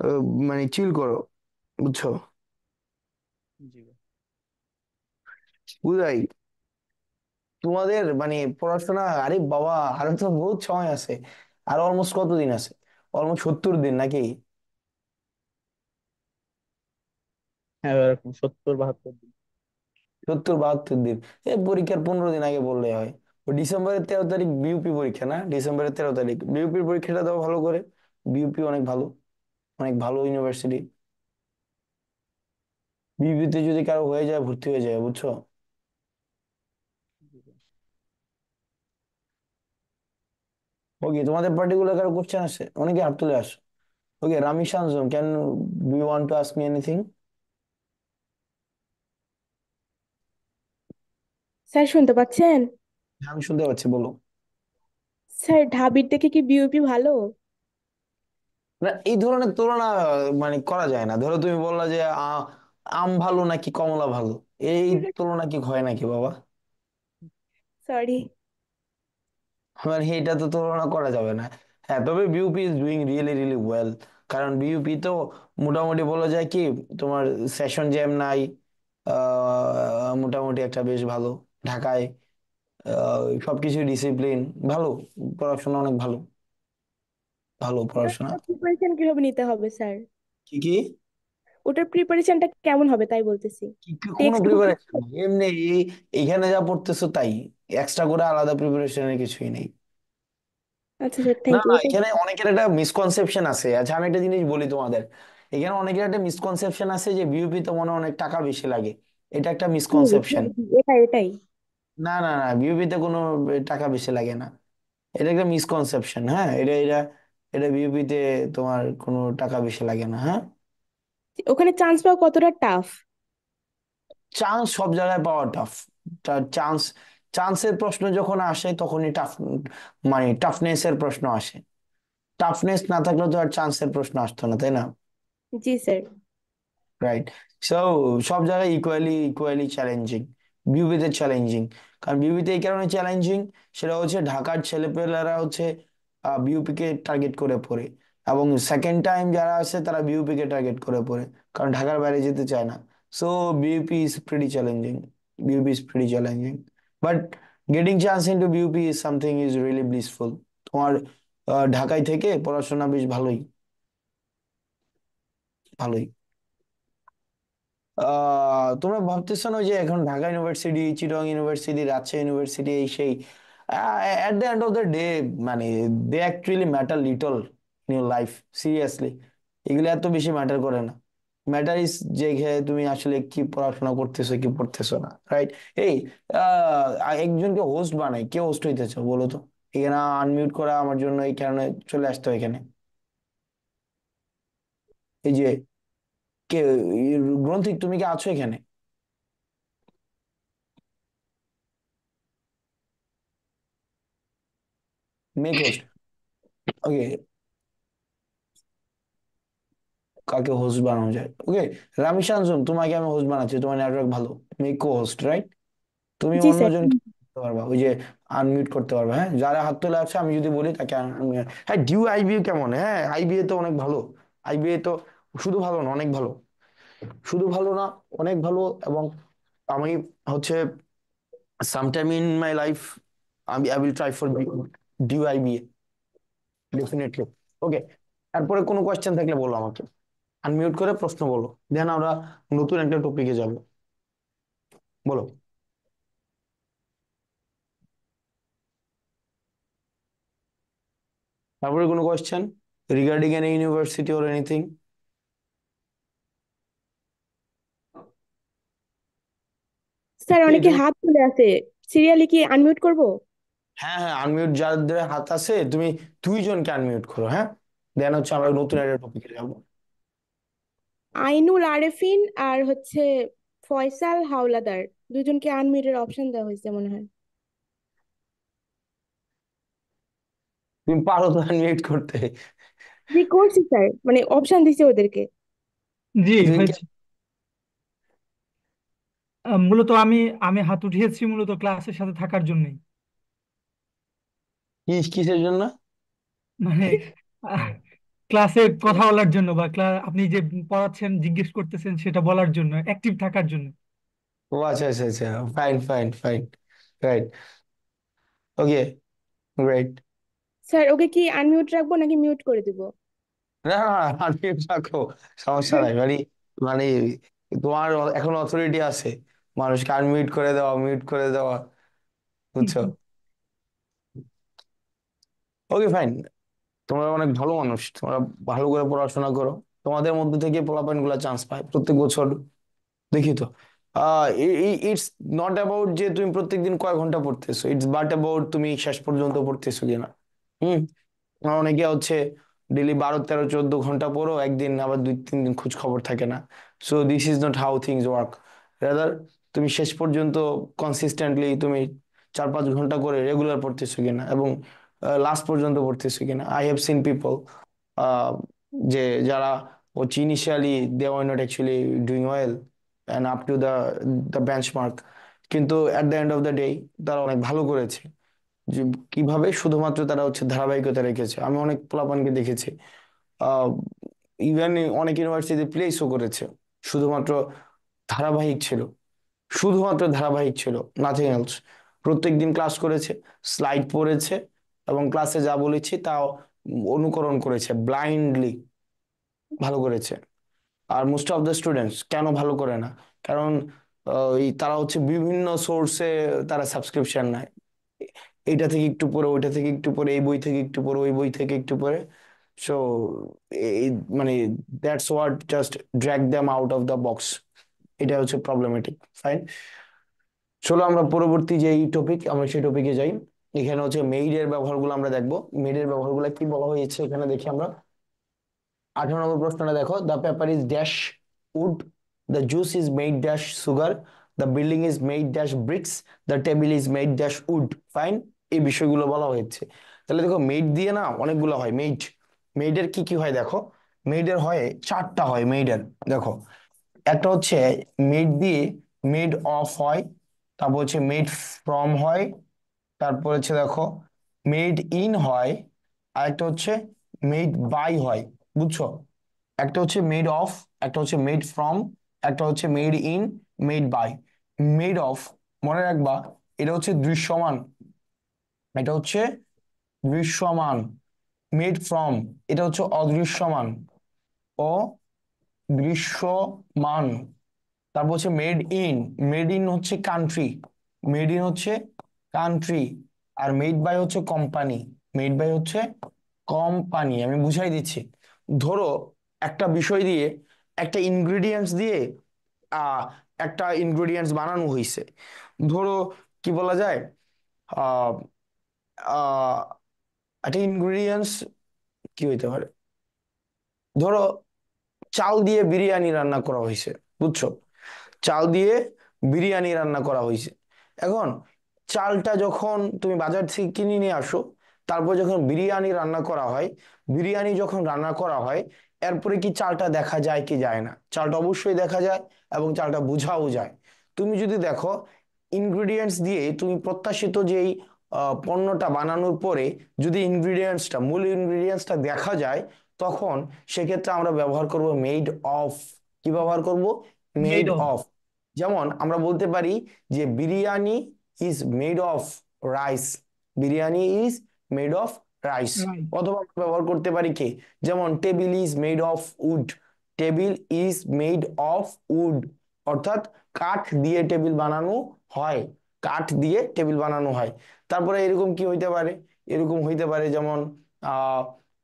আহ, মানে চিল করো, বুঝছো? জি ভাইয়া। বুঝাই তোমাদের মানে পড়াশোনা, আরে বাবা, আরো তো বহুত সময় আছে। আর অলমোস্ট কতদিন আছে? অলমোস্ট 70 দিন নাকি? হ্যাঁ ভাইয়া, এরকম 70-72 দিন। 70-72 দিন। এই পরীক্ষার 15 দিন আগে বললে হয়। ও ডিসেম্বরের 13 তারিখ বিইউপি পরীক্ষা না? ডিসেম্বরের 13 তারিখ বিইউপির পরীক্ষাটা দাও ভালো করে। বিইউপি অনেক ভালো, অনেক ভালো ইউনিভার্সিটি। বিইউপিতে যদি কারো হয়ে যায় ভর্তি হয়ে যায়, বুঝছো? জি ভাইয়া। ওকে, তোমাদের পার্টিকুলার কারো কোশ্চেন আছে? অনেকে হাত তুলে আসো। Okay, Rami Shanjum, can do you want to ask me anything? Sir শুনতে পাচ্ছেন? আমি শুনতে পাচ্ছি, বলো। স্যার ঢাবির থেকে কি বিউপি ভালো? না, এই ধরনের তুলনা মানে করা যায় না। ধরো তুমি বললা যে আম ভালো নাকি কমলা ভালো, এই তুলনা কি হয় নাকি বাবা? সরি। মানে এটা তো তুলনা করা যাবে না। হ্যাঁ, তবে BUP is doing really really well. কারণ বিউপি তো মোটামুটি বলা যায় কি, তোমার সেশন জ্যাম নাই। মোটামুটি একটা বেশ ভালো। ঢাকায় সবকিছু ডিসিপ্লিন ভালো, পড়াশোনা অনেক ভালো, ভালো পড়াশোনা। ওটার প্রিপারেশন কিভাবে নিতে হবে স্যার? কি কি? ওটার প্রিপারেশনটা কেমন হবে তাই বলতেছি। কোনো টেক্সট বুক। প্রিপারেশন নেই, এমনি এইখানে যা পড়তেছো তাই। এক্সট্রা করে আলাদা প্রিপারেশনের কিছুই নেই। আচ্ছা স্যার, না থ্যাংক ইউ। না, এটাই। এখানে অনেকের একটা মিসকনসেপশন আছে। আচ্ছা, আমি একটা জিনিস বলি তোমাদের। এখানে অনেকের একটা মিসকনসেপশন আছে যে বিউপি তো মনে হয় অনেক টাকা বেশি লাগে। এটা একটা জি, মিসকনসেপশন। স্যার, জি, এটাই। না না না, বিউপিতে কোনো টাকা বেশি লাগে না। এটা একটা মিসকনসেপশন। হ্যাঁ, এটা এটা এটা বিউপিতে তোমার কোনো টাকা বেশি লাগে না। হ্যাঁ, ওখানে চান্স পাওয়া কতটা টাফ? চান্স সব জায়গায় পাওয়া টাফ। চান্স, চান্সের প্রশ্ন যখন আসে তখনই টাফ, মানে টাফনেস এর প্রশ্ন আসে। টাফনেস না থাকলে তো আর চান্সের প্রশ্ন আসতো না, তাই না? জি স্যার। রাইট। সো সব জায়গায় ইকুয়ালি ইকুয়ালি চ্যালেঞ্জিং। বিউবিতে চ্যালেঞ্জিং, কারণ বিউবিতে এই কারণে চ্যালেঞ্জিং, সেটা হচ্ছে ঢাকার ছেলেপেলেরা হচ্ছে বিউপি কে টার্গেট করে পড়ে। এবং সেকেন্ড টাইম যারা আসে তারা বিউপি কে টার্গেট করে পড়ে, কারণ ঢাকার বাইরে যেতে চায় না। So BUP is pretty challenging, BUP is pretty challenging. But getting chance into BUP is something is really blissful. তোমার ঢাকায় থেকে পড়াশোনা বেশ ভালোই, ভালোই। তোমরা ভাবতেছো না যে এখন Dhaka university, Chittagong university, Rajshahi university, এই সেই, at the end of the day মানে they actually matter little in your life. Seriously, এগুলো এত বেশি ম্যাটার করে না। ম্যাটার ইজ যে তুমি আসলে কি পড়াশোনা করতেছো কি পড়তেছো না, রাইট? এই একজনকে হোস্ট বানাই, কে হোস্ট হইতেছো বলো তো? এখানে আনমিউট করা আমার জন্য, এই কারণে চলে আসতো এখানে। এই যে কে, গ্রন্থিক, তুমি কি আছো এখানে? Make host. ওকে, কাকে হোস্ট বানানো যায়? ওকে, রামি শানজুম, তোমাকে আমি হোস্ট বানাচ্ছি, তোমার নেটওয়ার্ক ভালো। Make co host, right? তুমি জি স্যার। অন্যজনকে করতে পারবা, ওই যে আনমিউট করতে পারবা। হ্যাঁ, যারা হাত তোলা আছে আমি যদি বলি তাকে হ্যাঁ, ডিউ আইবিএ কেমন? হ্যাঁ, আইবিএ তো অনেক ভালো। আইবিএ তো শুধু ভালো না, অনেক ভালো। শুধু ভালো না, অনেক ভালো। এবং আমি হচ্ছে সামটাইম ইন মাই লাইফ আমি I will try for DU IBA definitely. Okay, তারপরে কোনো কোয়েশ্চেন থাকলে বলো আমাকে, আনমিউট করে প্রশ্ন বলো, দেন আমরা নতুন একটা টপিকে যাব। বলো। তারপরে কোনো question regarding any university or anything? Sir অনেকে হাত তুলে আছে, সিরিয়ালি কি আনমিউট করব? হ্যাঁ হ্যাঁ, আনমিউট যাদের হাত আছে তুমি দুইজনকে আনমিউট করো, হ্যাঁ, দেন হচ্ছে আমরা নতুন একটা টপিকে যাবো। আইনুল আরেফিন আর হচ্ছে ফয়সাল হাওলাদার, দুজনকে আনমিউটের অপশন দেওয়া হয়েছে মনে হয়। তুমি পারো তো আনমিউট করতে? জি করছি স্যার, মানে অপশন দিছে ওদেরকে। জি তুমি হয়েছে। মূলত আমি আমি হাত উঠিয়েছি মূলত ক্লাসের সাথে থাকার জন্যই। কিসের জন্য? মানে আহ, ক্লাসে কথা বলার জন্য বা আপনি যে পড়াচ্ছেন জিজ্ঞেস করতেছেন সেটা বলার জন্য, অ্যাক্টিভ থাকার জন্য। ও আচ্ছা আচ্ছা আচ্ছা, ফাইন ফাইন ফাইন, রাইট, ওকে, রাইট। স্যার ওকে কি আনমিউট রাখবো নাকি মিউট করে দিব? না না, আনমিউট রাখো, সমস্যা নাই, মানে মানে তোমার এখন অথরিটি আছে মানুষকে আনমিউট করে দেওয়া, মিউট করে দেওয়া, বুঝছো? ওকে ফাইন, তোমরা অনেক ভালো মানুষ, তোমরা ভালো করে পড়াশোনা করো, তোমাদের মধ্যে থেকে পোলাপাইন গুলা চান্স পায় প্রত্যেক বছর, দেখি তো। ইটস নট অ্যাবাউট যে তুমি প্রত্যেকদিন কয় ঘন্টা পড়তেছো, ইটস বাট অ্যাবাউট তুমি শেষ পর্যন্ত পড়তেছো কিনা। হুম। অনেকে হচ্ছে ডেলি 12, 13, 14 ঘন্টা পড়ো, একদিন আবার 2, 3 দিন খোঁজ খবর থাকে না। So this is not how things work. Rather তুমি শেষ পর্যন্ত কনসিস্টেন্টলি তুমি 4, 5 ঘন্টা করে রেগুলার পড়তেছো কিনা, এবং লাস্ট পর্যন্ত পড়তেছো কিনা। আই হ্যাভ সিন পিপল যে যারা হচ্ছে initially they were not actually doing well and up to the benchmark, কিন্তু at the end of the day তারা অনেক ভালো করেছে। যে কিভাবে, শুধুমাত্র তারা হচ্ছে ধারাবাহিকতা রেখেছে। আমি অনেক পোলাপানকে দেখেছি, আহ ইভেন অনেক ইউনিভার্সিটি প্লেসও করেছে, শুধুমাত্র ধারাবাহিক ছিল, শুধুমাত্র ধারাবাহিক ছিল, নাথিং এলস। প্রত্যেক দিন ক্লাস করেছে, স্লাইড পড়েছে, এবং ক্লাসে যা বলেছি তা অনুকরণ করেছে ব্লাইন্ডলি, ভালো করেছে। আর মোস্ট অফ দ্য স্টুডেন্টস কেন ভালো করে না? কারণ তারা হচ্ছে বিভিন্ন সোর্সে তারা সাবস্ক্রিপশন নেয়, এইটা থেকে একটু পড়ে, ওইটা থেকে একটু পড়ে, এই বই থেকে একটু পড়ে, ওই বই থেকে একটু পড়ে। সো এই মানে that's what just drag them out of the box. এটা হচ্ছে প্রবলেমেটিক। ফাইন, চলো আমরা পরবর্তী যে টপিক, আমরা সেই টপিকে যাই। এখানে হচ্ছে মেইডের ব্যবহারগুলো আমরা দেখবো, মেইডের ব্যবহারগুলো কি বলা হয়েছে এখানে দেখি আমরা। 18 নম্বর প্রশ্নটা দেখো, the paper is dash wood, the juice is made dash sugar, the building is made dash bricks, the table is made dash wood. Fine, এই বিষয়গুলো বলা হয়েছে। তাহলে দেখো মেড দিয়ে না অনেকগুলো হয় মেড। মেডের কি কি হয় দেখো, মেডের হয় 4টা হয় মেডের। দেখো, একটা হচ্ছে মেড দিয়ে মেড অফ হয়, তারপর হচ্ছে মেড ফ্রম হয়, তারপর হচ্ছে দেখো মেড ইন হয়, আর একটা হচ্ছে মেড বাই হয়, বুঝছো? একটা হচ্ছে মেড অফ, একটা হচ্ছে মেড ফ্রম, একটা হচ্ছে made in, made by. Made of মনে রাখবা, এটা হচ্ছে দৃশ্যমান, এটা হচ্ছে দৃশ্যমান। মেড ফ্রম এটা হচ্ছে অদৃশ্যমান, অদৃশ্যমান। তারপর হচ্ছে মেড ইন, মেড ইন হচ্ছে কান্ট্রি, মেড ইন হচ্ছে কান্ট্রি। আর মেড বাই হচ্ছে কোম্পানি, মেড বাই হচ্ছে কোম্পানি। আমি বুঝাই দিচ্ছি। ধরো একটা বিষয় দিয়ে, একটা ইনগ্রিডিয়েন্টস দিয়ে আহ একটা ইনগ্রিডিয়েন্টস বানানো হয়েছে। ধরো কি বলা যায়, আহ আহ একটা ইনগ্রিডিয়েন্টস কি হইতে পারে, ধরো চাল দিয়ে বিরিয়ানি রান্না করা হয়েছে, বুঝছো? চাল দিয়ে বিরিয়ানি রান্না করা হয়েছে। এখন চালটা যখন তুমি বাজার থেকে কিনে নিয়ে আসো, তারপর যখন বিরিয়ানি রান্না করা হয়, বিরিয়ানি যখন রান্না করা হয়, এরপরে কি চালটা দেখা যায় কি যায় না? চালটা অবশ্যই দেখা যায়, এবং চালটা বোঝাও যায়। তুমি যদি দেখো ইনগ্রিডিয়েন্টস দিয়ে তুমি প্রত্যাশিত যেই পণ্যটা বানানোর পরে যদি ইনগ্রিডিয়েন্টসটা, মূল ইনগ্রিডিয়েন্টসটা দেখা যায়, তখন সেক্ষেত্রে আমরা ব্যবহার করব মেড অফ। কি ব্যবহার করব? Made made of. অফ। যেমন আমরা বলতে পারি যে biryani is made of rice, biryani is made of rice. Right. অথবা আমরা ব্যবহার করতে পারি কি, যেমন table is made of would, table is made of would, অর্থাৎ কাঠ দিয়ে টেবিল বানানো হয়, কাঠ দিয়ে টেবিল বানানো হয়। তারপরে এরকম কি হইতে পারে, এরকম হইতে পারে যেমন আহ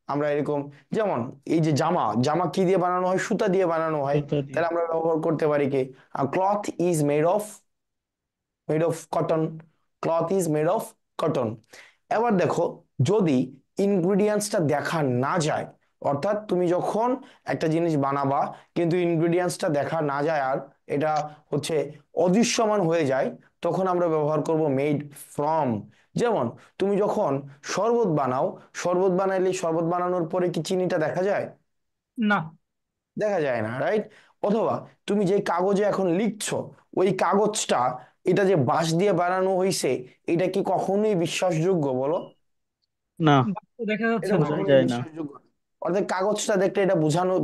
আমরা এরকম, যেমন এই যে জামা, জামা কি দিয়ে বানানো হয়, সুতা দিয়ে বানানো হয়, সুতা দিয়ে। তাহলে আমরা ব্যবহার করতে পারি কি, cloth is made of cotton, cloth is made of cotton. এবার দেখো, যদি ইনগ্রিডিয়েন্টসটা দেখা না যায়, অর্থাৎ তুমি যখন একটা জিনিস বানাবা কিন্তু ইনগ্রিডিয়েন্টসটা দেখা না যায় আর এটা হচ্ছে অদৃশ্যমান হয়ে যায়, তখন আমরা ব্যবহার করব মেড ফ্রম। যেমন তুমি যখন শরবত বানাও, শরবত বানাইলে শরবত বানানোর পরে কি চিনিটা দেখা যায়? না। দেখা যায় না, রাইট? অথবা তুমি যে কাগজে এখন লিখছো, ওই কাগজটা, এটা যে বাঁশ দিয়ে বানানো হয়েছে, এটা কি কখনোই বিশ্বাসযোগ্য বলো? না, বাস্তবে দেখা যাচ্ছে এটা না। বোঝা কখনোই যায় না। বিশ্বাসযোগ্য না। অর্থাৎ কাগজটা দেখলে এটা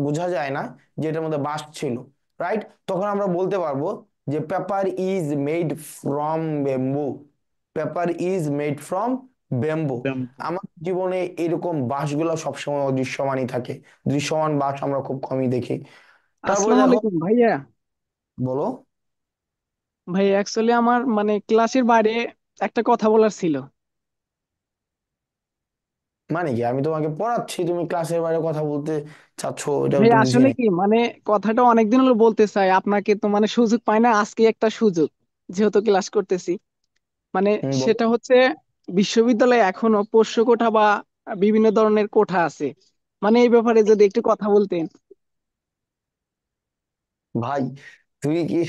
বোঝা যায় না যে এটার মধ্যে বাঁশ ছিল, রাইট? তখন আমরা বলতে পারবো যে paper is made from bamboo, paper is made from bamboo. Bamboo. আমার জীবনে এরকম বাঁশগুলো সবসময় অদৃশ্যমানই থাকে, দৃশ্যমান বাঁশ আমরা খুব কমই দেখি। তারপরে আসসালামু দেখো, আলাইকুম ভাইয়া। বলো। ভাই অ্যাকচুয়ালি আমার মানে ক্লাসের বাইরে একটা কথা বলার ছিল। মানে কি, আমি তোমাকে পড়াচ্ছি, তুমি ক্লাসের বাইরে কথা বলতে চাচ্ছো, এটা ভাই তো বুঝি আসলে নাই। কি মানে কথাটা অনেকদিন হলো বলতে চাই আপনাকে, তো মানে সুযোগ পাই না, আজকে একটা সুযোগ যেহেতু ক্লাস করতেছি। মানে বলো। সেটা হচ্ছে বিশ্ববিদ্যালয়ে এখনো পোষ্য কোঠা বা বিভিন্ন ধরনের কোঠা আছে, মানে এই ব্যাপারে যদি একটু কথা বলতেন। ভাই, তুমি কি,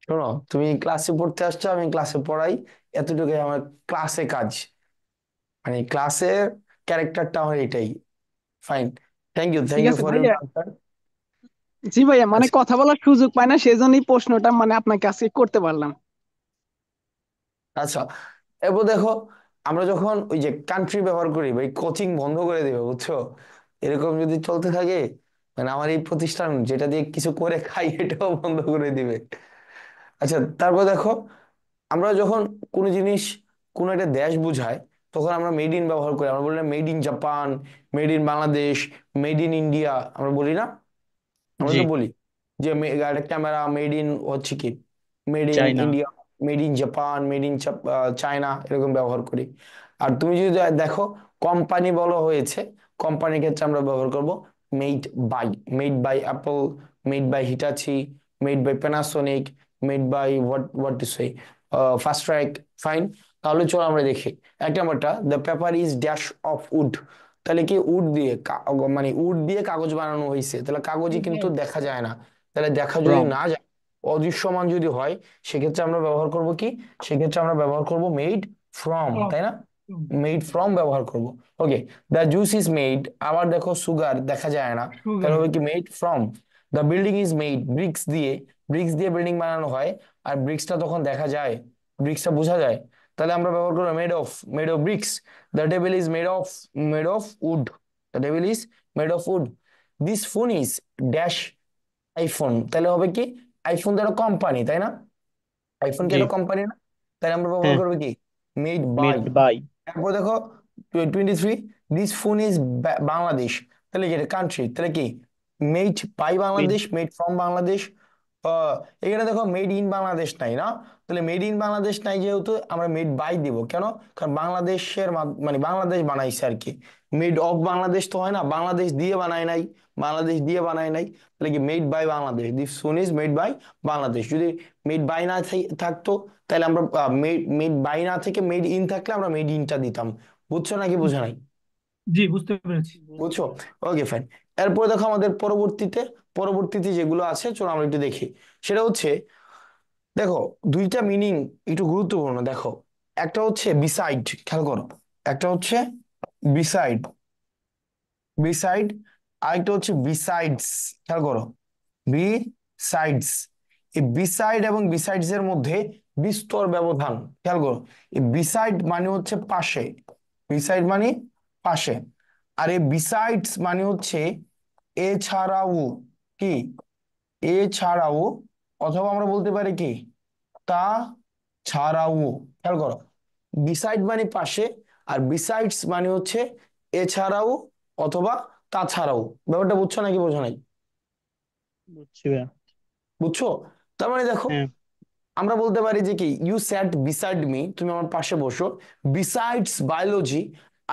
শোনো, তুমি ক্লাসে পড়তে আসছো, আমি ক্লাসে পড়াই, এতটুকুই আমার ক্লাসে কাজ, মানে ক্লাসের ক্যারেক্টারটা আমার এটাই। ফাইন, ঠিক থ্যাংক ইউ আছে ফর ইউর ভাইয়া। আনসার। জি ভাইয়া, মানে আচ্ছা কথা বলার সুযোগ পাই না, সেজন্যই প্রশ্নটা মানে আপনাকে আজকে করতে পারলাম। আচ্ছা, এরপর দেখো, আমরা যখন ওই যে কান্ট্রি ব্যবহার করি, ভাই কোচিং বন্ধ করে দেবে বুঝছো, এরকম যদি চলতে থাকে, মানে আমার এই প্রতিষ্ঠান যেটা দিয়ে কিছু করে খাই এটাও বন্ধ করে দিবে। আচ্ছা, তারপর দেখো, আমরা যখন কোনো জিনিস, কোনো একটা দেশ বোঝায়, তখন আমরা মেড ইন ব্যবহার করি, আমরা বলি না made in Japan, made in Bangladesh, made in India, আমরা বলি না? আমরা জি। তো বলি যে একটা ক্যামেরা মেড ইন হচ্ছে কি, made in China. India, made in Japan, made in China, এরকম ব্যবহার করি। আর তুমি যদি দেখো, কোম্পানি বলা হয়েছে, কোম্পানির ক্ষেত্রে আমরা ব্যবহার করব made by, made by Apple, made by Hitachi, made by Panasonic, made by what to say, fast track. Fine, তাহলে চলো আমরা দেখি। এক নম্বরটা, the paper is dash of wood, তাহলে কি উড দিয়ে মানে উড দিয়ে কাগজ বানানো হয়েছে, তাহলে কাগজই কিন্তু দেখা যায় না, তাহলে দেখা যদি ফ্রম। না যায়, অদৃশ্যমান যদি হয়, সেক্ষেত্রে আমরা ব্যবহার করব কি, সেক্ষেত্রে আমরা ব্যবহার করব মেড ফ্রম, তাই না? মেড ফ্রম ব্যবহার করব। ওকে, দ্য জুস ইজ মেড, আবার দেখো সুগার দেখা যায় না, তাহলে সুগার। হবে কি made from. The building is made bricks দিয়ে, ব্রিক্স দিয়ে বিল্ডিং বানানো হয়, আর ব্রিক্সটা তখন দেখা যায়, ব্রিক্সটা বোঝা যায়, তাহলে আমরা ব্যবহার করবো made of bricks. The table is made of wood, the table is made of wood. This phone is dash iPhone, তাহলে হবে কি, আইফোন তো একটা কোম্পানি, তাই না? আইফোন কি জি। একটা কোম্পানি না? তাহলে আমরা ব্যবহার হ্যাঁ, করবো কি, মেড বাই। Made by. তারপর দেখো 23, দিস ফোন ইজ বাংলাদেশ, তাহলে কি এটা কান্ট্রি, তাহলে কি made by made. Bangladesh, made from Bangladesh. এখানে দেখো মেড ইন বাংলাদেশ নাই না, তাহলে মেড ইন বাংলাদেশ নাই যেহেতু আমরা মেড বাই দিব, কেন? কারণ বাংলাদেশের মানে বাংলাদেশ বানাইছে আর কি, মেড অফ বাংলাদেশ তো হয় না, বাংলাদেশ দিয়ে বানায় নাই, বাংলাদেশ দিয়ে বানায় নাই, তাহলে কি made by Bangladesh, this phone is made by Bangladesh. যদি মেড বাই না থাকতো, তাহলে আমরা মেড বাই না থেকে মেড ইন থাকলে আমরা মেড ইনটা দিতাম। বুঝছো নাকি বোঝা নাই? জি, বুঝতে পেরেছি। বুঝছি। বুঝছো? ওকে, ফাইন। এরপরে দেখো আমাদের পরবর্তীতে যেগুলো আছে, চলো আমরা একটু দেখি। সেটা হচ্ছে, দেখো, দুইটা মিনিং একটু গুরুত্বপূর্ণ, দেখো, একটা হচ্ছে বিসাইড, খেয়াল করো, একটা হচ্ছে বিসাইড, বিসাইড, আরেকটা হচ্ছে বিসাইডস, খেয়াল করো, বিসাইডস। এই বিসাইড এবং বিসাইডস এর মধ্যে বিস্তর ব্যবধান, খেয়াল করো। এই বিসাইড মানে হচ্ছে পাশে, বিসাইড মানে পাশে, আর এই বিসাইডস মানে হচ্ছে এছাড়াও, কি, এছাড়াও, অথবা আমরা বলতে পারি কি তা ছাড়াও। খেয়াল করো, বিসাইড মানে পাশে, আর বিসাইডস মানে হচ্ছে এছাড়াও অথবা তাছাড়াও। ব্যাপারটা বুঝছো নাকি বোঝো নাই? বুঝছি ভাইয়া। বুঝছো? তার মানে দেখো, হ্যাঁ। আমরা বলতে পারি যে কি ইউ স্যাট বিসাইড মি, তুমি আমার পাশে বসো। Besides biology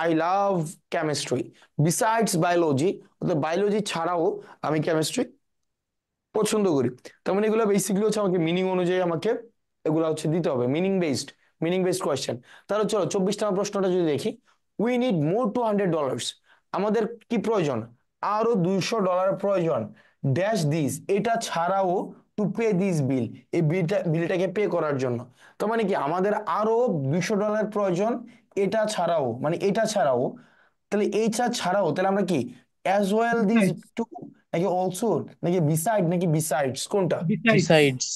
I love chemistry. Besides biology, অর্থাৎ বায়োলজি ছাড়াও আমি কেমিস্ট্রি পছন্দ করি। তার মানে এগুলো বেসিক্যালি হচ্ছে আমাকে মিনিং অনুযায়ী আমাকে এগুলো হচ্ছে দিতে হবে, মিনিং বেসড কোয়েশ্চেন। তাহলে চলো 24 নম্বর প্রশ্নটা যদি দেখি, উই নিড মোর $200। আমাদের কি প্রয়োজন? আরো $200 প্রয়োজন। ড্যাশ দিস, এটা ছাড়াও, টু পে দিস বিল, এই বিলটাকে পে করার জন্য। তার মানে কি আমাদের আরো $200 প্রয়োজন, এটা ছাড়াও, মানে এটা ছাড়াও। তাহলে এইটা ছাড়াও তাহলে আমরা কি as well this besides. Too, নাকি অলসো, নাকি বিসাইড, নাকি বিসাইডস, কোনটা? বিসাইডস। বিসাইডস।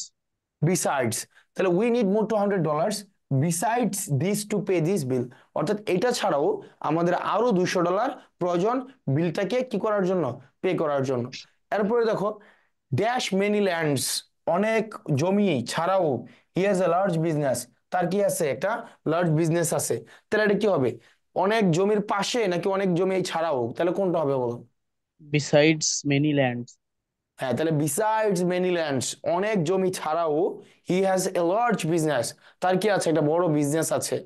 বিসাইডস। তাহলে we need more $200 besides this to pay this bill, অর্থাৎ এটা ছাড়াও আমাদের আরো $200 প্রয়োজন বিলটাকে কি করার জন্য, পে করার জন্য। এরপরে দেখো, ড্যাশ মেনি ল্যান্ডস, অনেক জমি ছাড়াও, he has a large business, তার কি আছে, একটা লার্জ বিজনেস আছে। তাহলে এটা কি হবে, অনেক জমির পাশে নাকি অনেক জমি ছাড়াও? তাহলে কোনটা হবে বলো? Besides many lands. হ্যাঁ, তাহলে বিসাইডস মেনি ল্যান্ডস, অনেক জমি ছাড়াও, he has a large business, তার কি আছে, একটা বড় বিজনেস আছে।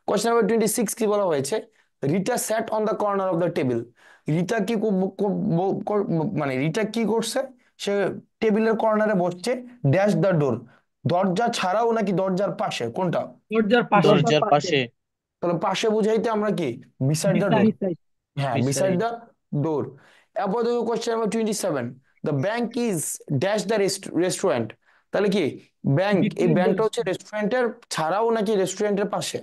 কোয়েশ্চেন নাম্বার 26 কি বলা হয়েছে, Rita sat on the corner of the table. Rita কি মানে রিটা কি করছে, সে টেবিলের কর্নারে বসছে, ড্যাশ দ্য ডোর, দরজা ছাড়াও নাকি দরজার পাশে, কোনটা? দরজার পাশে। দরজার দরজার পাশে। পাশে। তাহলে পাশে বুঝাইতে আমরা কি beside the door. Beside. Beside. হ্যাঁ, বিসাইড বিসাইড। The door. এরপর দেখো question number 27, the bank is dash the restaurant. তাহলে কি ব্যাংক, এই বিসাইড দ্য ব্যাংকটা হচ্ছে রেস্টুরেন্টের ছাড়াও নাকি রেস্টুরেন্টের পাশে?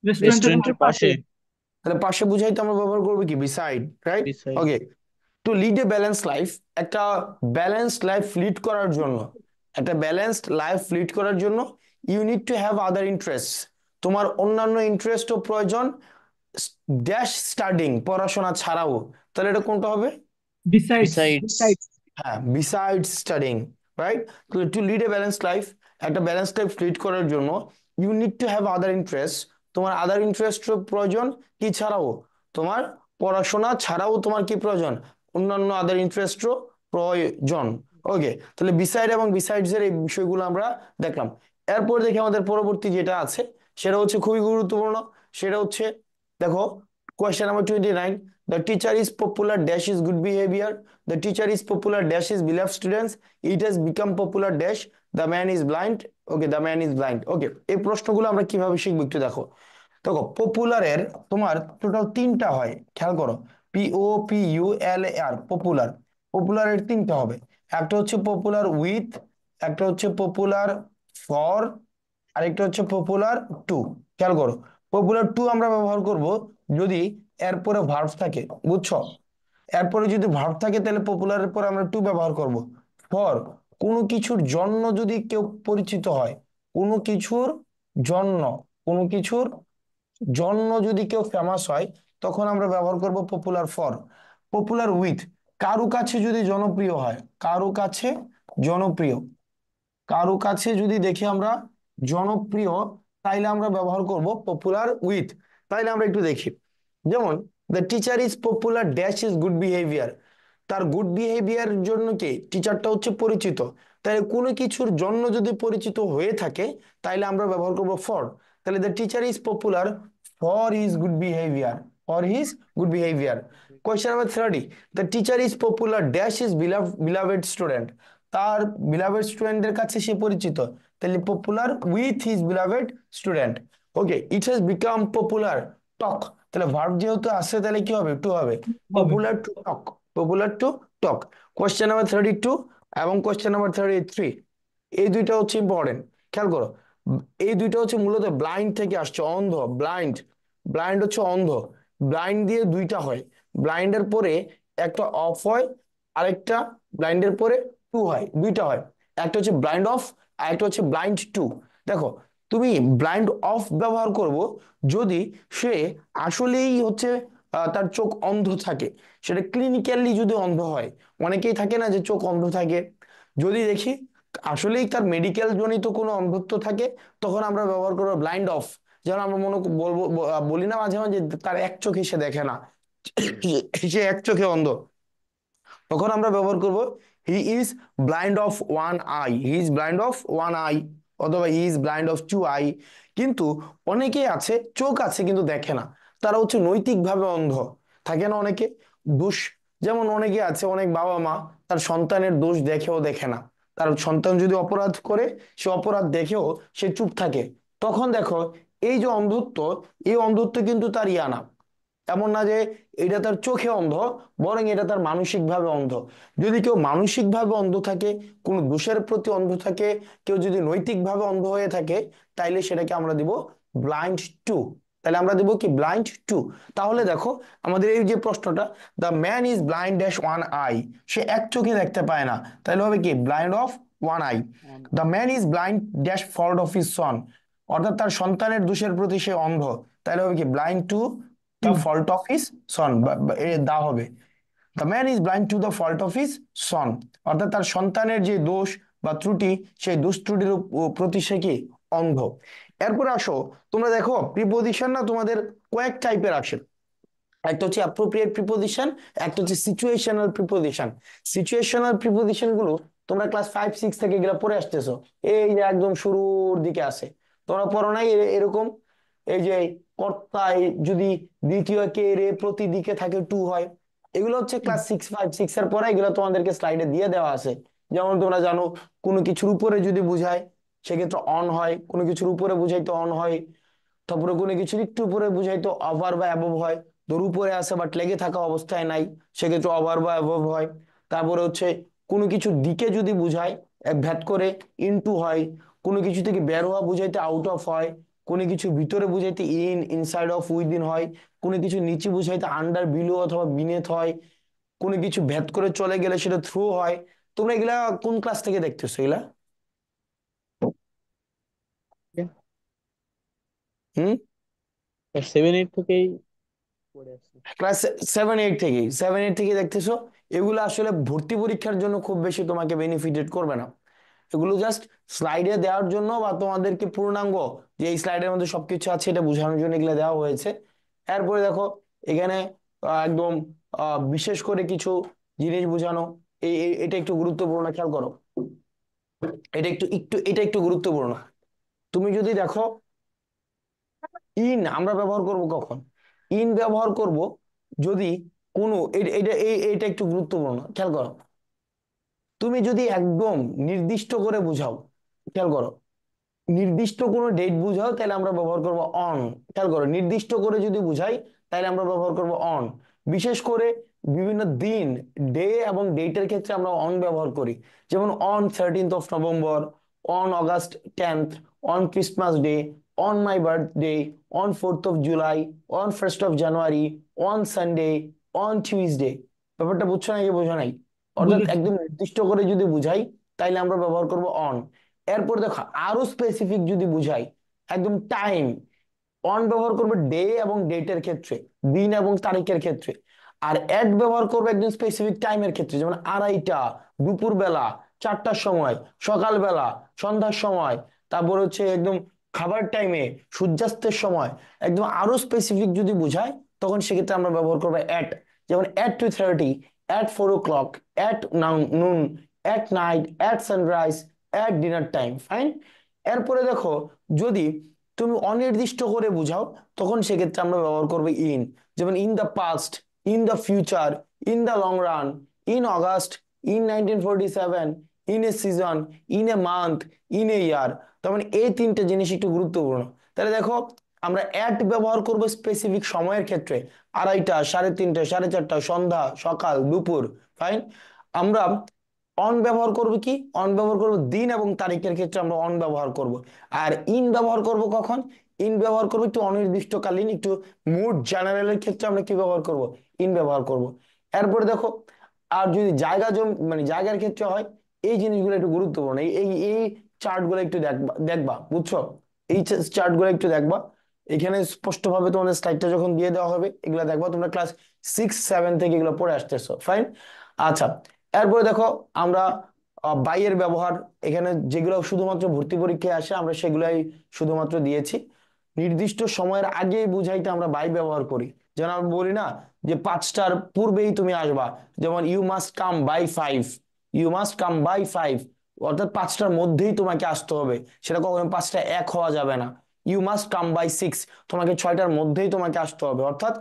রেস্টুরেন্টের রেস্টুরেন্টের পাশে। পাশে। তাহলে পাশে বুঝাইতে আমরা ব্যবহার করবো কি beside, right? Beside. Okay. To lead a balance life, একটা ব্যালেন্সড লাইফ লিড করার জন্য, একটা ব্যালেন্সড লাইফ লিড করার জন্য you need to have other interest, তোমার অন্যান্য ইন্টারেস্টও প্রয়োজন, ড্যাশ স্টাডিং, পড়াশোনা ছাড়াও। তাহলে এটা কোনটা হবে? বিসাইডস। বিসাইডস। বিসাইড। হ্যাঁ, besides studying, right? To lead a balance life, একটা ব্যালেন্স লাইফ লিড করার জন্য you need to have other interest, তোমার আদার ইন্টারেস্ট প্রয়োজন, কি ছাড়াও, তোমার পড়াশোনা ছাড়াও তোমার কি প্রয়োজন, অন্যান্য আদার ইন্টারেস্টও প্রয়োজন। ওকে, তাহলে বিসাইড এবং বিসাইডস এর এই বিষয়গুলো আমরা দেখলাম। এরপর দেখি আমাদের পরবর্তী যেটা আছে, সেটা হচ্ছে খুবই গুরুত্বপূর্ণ। সেটা হচ্ছে, দেখো question number 29, the teacher is popular dash is good behaviour. The teacher is popular dash is beloved students. It has become popular dash, the man is blind. Okay, the man is blind. Okay, এই প্রশ্নগুলো আমরা কিভাবে শিখবো একটু দেখো। দেখো, পপুলারের তোমার total 3টা হয়, খেয়াল করো। POPULAR, popular. পপুলারের 3টা হবে, একটা হচ্ছে পপুলার উইথ, একটা হচ্ছে পপুলার ফর, আরেকটা হচ্ছে পপুলার টু। খেয়াল করো, পপুলার টু আমরা ব্যবহার করব যদি এরপরে ভার্ব থাকে, বুঝছো? এরপরে যদি ভার্ব থাকে তাহলে পপুলারের পরে আমরা টু ব্যবহার করব। ফর, কোনো কিছুর জন্য যদি কেউ পরিচিত হয়, কোনো কিছুর জন্য, কোনো কিছুর জন্য যদি কেউ ফেমাস হয়, তখন আমরা ব্যবহার করব পপুলার ফর। পপুলার উইথ, কারো কাছে যদি জনপ্রিয় হয়, কারো কাছে জনপ্রিয়, কারো কাছে যদি দেখি আমরা জনপ্রিয়, তাইলে আমরা ব্যবহার করব পপুলার উইথ। তাইলে আমরা একটু দেখি, যেমন the teacher is popular dash is good behaviour, তার গুড বিহেভিয়ার জন্য কি টিচারটা হচ্ছে পরিচিত। তাহলে কোনো কিছুর জন্য যদি পরিচিত হয়ে থাকে, তাইলে আমরা ব্যবহার করব ফর। তাহলে the teacher is popular for his good behaviour, for his good behaviour. Question number 30, the teacher is popular dash is beloved student, তার বিলাভেড স্টুডেন্টের কাছে সে পরিচিত, তাহলে popular with his beloved student. Okay, it has become popular talk, তাহলে verb যেহেতু আসছে তাহলে কি হবে, টু হবে। হবে। Popular to talk, popular to talk. Question number 32 এবং কোয়েশ্চেন নাম্বার 33, এই দুইটা হচ্ছে ইম্পর্টেন্ট, খেয়াল করো। এই দুইটা হচ্ছে মূলত ব্লাইন্ড থেকে আসছে, অন্ধ, ব্লাইন্ড। ব্লাইন্ড হচ্ছে অন্ধ, ব্লাইন্ড দিয়ে দুইটা হয়, ব্লাইন্ডের পরে একটা অফ হয়, আরেকটা ব্লাইন্ডের পরে টু হয়, দুইটা হয়। একটা হচ্ছে ব্লাইন্ড অফ, আর একটা হচ্ছে ব্লাইন্ড টু। দেখো, তুমি ব্লাইন্ড অফ ব্যবহার করব যদি সে আসলেই হচ্ছে তার চোখ অন্ধ থাকে, সেটা ক্লিনিক্যালি যদি অন্ধ হয়। অনেকেই থাকে না যে চোখ অন্ধ থাকে, যদি দেখি আসলেই তার মেডিকেল জনিত কোনো অন্ধত্ব থাকে, তখন আমরা ব্যবহার করবো ব্লাইন্ড অফ। যেমন আমরা বলি না মাঝে মাঝে তার এক চোখে সে দেখে না, সে এক চোখে অন্ধ, তখন আমরা ব্যবহার করব he is blind of one eye, he is blind of one eye, অথবা he is blind of two eye. কিন্তু অনেকেই আছে চোখ আছে কিন্তু দেখে না, তারা হচ্ছে নৈতিকভাবে অন্ধ। থাকে না অনেকে দোষ, যেমন অনেকে আছে, অনেক বাবা মা তার সন্তানের দোষ দেখেও দেখে না, তার সন্তান যদি অপরাধ করে সে অপরাধ দেখেও সে চুপ থাকে। তখন দেখো এই যে অন্ধত্ব, এই অন্ধত্ব কিন্তু তার ইয়া না, এমন না যে এটা তার চোখে অন্ধ, বরং এটা তার মানসিক ভাবে অন্ধ। যদি কেউ মানসিক ভাবে অন্ধ থাকে, কোনো দোষের প্রতি অন্ধ থাকে, কেউ যদি নৈতিক ভাবে অন্ধ হয়ে থাকে, তাইলে সেটাকে আমরা দিব ব্লাইন্ড টু। তাহলে আমরা দিব কি ব্লাইন্ড টু। তাহলে দেখো আমাদের এই যে প্রশ্নটা, the man is blind dash one eye, সে এক চোখে দেখতে পায় না, তাহলে হবে কি blind of one eye. The man is blind dash fault of his son, অর্থাৎ তার সন্তানের দোষের প্রতি সে অন্ধ, তাহলে হবে কি blind to the fault of his son, দা হবে the man is blind to the fault of his son, অর্থাৎ তার সন্তানের যে দোষ বা ত্রুটি, সেই দোষ ত্রুটির প্রতি সে কি অন্ধ। এরপরে আসো, তোমরা দেখো প্রিপোজিশন না তোমাদের কয়েক টাইপের আসে। একটা হচ্ছে অ্যাপ্রোপ্রিয়েট প্রিপোজিশন, একটা হচ্ছে সিচুয়েশনাল প্রিপোজিশন। সিচুয়েশনাল প্রিপোজিশন গুলো তোমরা ক্লাস 5-6 থেকে এগুলো পড়ে আসতেছো, এই যে একদম শুরুর দিকে আসে, তোমরা পড়ো নাই এরকম? এই যে কর্তায় যদি দ্বিতীয় কে রে প্রতি দিকে থাকে টু হয়, এগুলো হচ্ছে ক্লাস 6, 5, 6 এর পরে এগুলো তোমাদেরকে স্লাইডে দিয়ে দেওয়া আছে। যেমন তোমরা জানো কোনো কিছুর উপরে যদি বুঝায় সেক্ষেত্রে অন হয়, কোনো কিছুর উপরে বুঝাইতে অন হয়, তারপরে কোনো কিছুর একটু উপরে বুঝাইতো ওভার বা অ্যাবভ হয়, তোর উপরে আছে বাট লেগে থাকা অবস্থায় নাই, সেক্ষেত্রে ওভার বা অ্যাবভ হয়। তারপরে হচ্ছে কোনো কিছুর দিকে যদি বুঝায় এক ভ্যাট করে ইনটু হয়, কোনো কিছু থেকে বের হওয়া বুঝাইতে আউট অফ হয়, কোনো কিছু ভিতরে বুঝাইতে ইনসাইড অফ উইদিন হয়, কোনো কিছু নিচে বুঝাইতে আন্ডার বিলো অথবা বিনেথ হয়, কোনো কিছু ভেদ করে চলে গেলে সেটা থ্রু হয়। তোমরা এগুলা কোন ক্লাস থেকে দেখতেছো এগুলা? হুম, 7-8 থেকেই পড়ে আসছি। ক্লাস 7-8 থেকে দেখতেছো। এগুলো আসলে ভর্তি পরীক্ষার জন্য খুব বেশি তোমাকে বেনিফিটেড করবে না, এগুলো জাস্ট স্লাইডে দেওয়ার জন্য বা তোমাদেরকে পূর্ণাঙ্গ যে এই স্লাইডের মধ্যে সবকিছু আছে এটা বোঝানোর জন্য এগুলো দেওয়া হয়েছে। এরপরে দেখো এখানে একদম বিশেষ করে কিছু জিনিস বোঝানো, এটা একটু গুরুত্বপূর্ণ, খেয়াল করো, এটা একটু গুরুত্বপূর্ণ। তুমি যদি দেখো ইন আমরা ব্যবহার করব কখন? ইন ব্যবহার করব যদি কোনো এটা একটু গুরুত্বপূর্ণ, খেয়াল করো, তুমি যদি একদম নির্দিষ্ট করে বুঝাও, খেয়াল করো, নির্দিষ্ট কোনো ডেট বুঝাও তাহলে আমরা ব্যবহার করব অন। খেয়াল করো, নির্দিষ্ট করে যদি বুঝাই তাহলে আমরা ব্যবহার করব অন। বিশেষ করে বিভিন্ন দিন, ডে এবং ডেটের ক্ষেত্রে আমরা অন ব্যবহার করি। যেমন on 13th of November, on August 10th, on Christmas day, on my birthday, on 4th of July, on 1st of January, on Sunday, on Tuesday. ব্যাপারটা বুঝছো নাকি বোঝো নাই? অর্থাৎ বুঝেছি। একদম নির্দিষ্ট করে যদি বুঝাই তাইলে আমরা ব্যবহার করব অন। এরপর দেখো আরো স্পেসিফিক যদি বুঝাই, একদম টাইম, অন ব্যবহার করবে ডে এবং ডেটের ক্ষেত্রে, দিন এবং তারিখের ক্ষেত্রে। আর এট ব্যবহার করবে একদম স্পেসিফিক টাইমের ক্ষেত্রে, যেমন 2:30, দুপুরবেলা, 4টার সময়, সকালবেলা, সন্ধ্যার সময়, তারপর হচ্ছে একদম খাবার টাইমে, সূর্যাস্তের সময়। একদম আরো স্পেসিফিক যদি বুঝায় তখন সেক্ষেত্রে আমরা ব্যবহার করবো এট। যেমন at 2:30, at 4 o'clock, at noon, at night, at sunrise, at dinner time, fine. এরপরে দেখো যদি তুমি অনির্দিষ্ট করে বুঝাও তখন সেক্ষেত্রে আমরা ব্যবহার করবো ইন। যেমন in the past, in the future, in the long run, in August, in 1947, in a season, in a month, in a year. তার মানে এই তিনটে জিনিস একটু গুরুত্বপূর্ণ। তাহলে দেখো আমরা অ্যাট ব্যবহার করব স্পেসিফিক সময়ের ক্ষেত্রে, 2:30, 3:30, 4:30, সন্ধ্যা, সকাল, দুপুর, ফাইন। আমরা অন ব্যবহার করব কি? অন ব্যবহার করব দিন এবং তারিখের ক্ষেত্রে আমরা অন ব্যবহার করব। আর ইন ব্যবহার করব কখন? ইন ব্যবহার করব একটু অনির্দিষ্টকালীন, একটু মুড জেনারেলের ক্ষেত্রে আমরা কি ব্যবহার করব? ইন ব্যবহার করব। এরপরে দেখো আর যদি জায়গা মানে জায়গার ক্ষেত্রে হয়, এই জিনিসগুলো একটু গুরুত্বপূর্ণ, এই এই এই চার্টগুলো একটু দেখবা দেখবা, বুঝছো? এই চার্টগুলো একটু দেখবা, এখানে স্পষ্টভাবে তোমাদের স্লাইডটা যখন দিয়ে দেওয়া হবে এগুলো দেখবা, তোমরা ক্লাস 6-7 থেকে এগুলো পড়ে আসতেছো, ফাইন। আচ্ছা, এরপরে দেখো আমরা বাই এর ব্যবহার, এখানে যেগুলো শুধুমাত্র ভর্তি পরীক্ষায় আসে আমরা সেগুলাই শুধুমাত্র দিয়েছি। নির্দিষ্ট সময়ের আগে বুঝাইতে আমরা বাই ব্যবহার করি, যেন আমরা বলি না যে 5টার পূর্বেই তুমি আসবা, যেমন you must come by 5, you must come by 5, অর্থাৎ 5টার মধ্যেই তোমাকে আসতে হবে, সেটা কখনো 5টা 1 হওয়া যাবে না। ইউ মাস্ট কাম বাই 6, তোমাকে 6টার মধ্যেই তোমাকে আসতে হবে, অর্থাৎ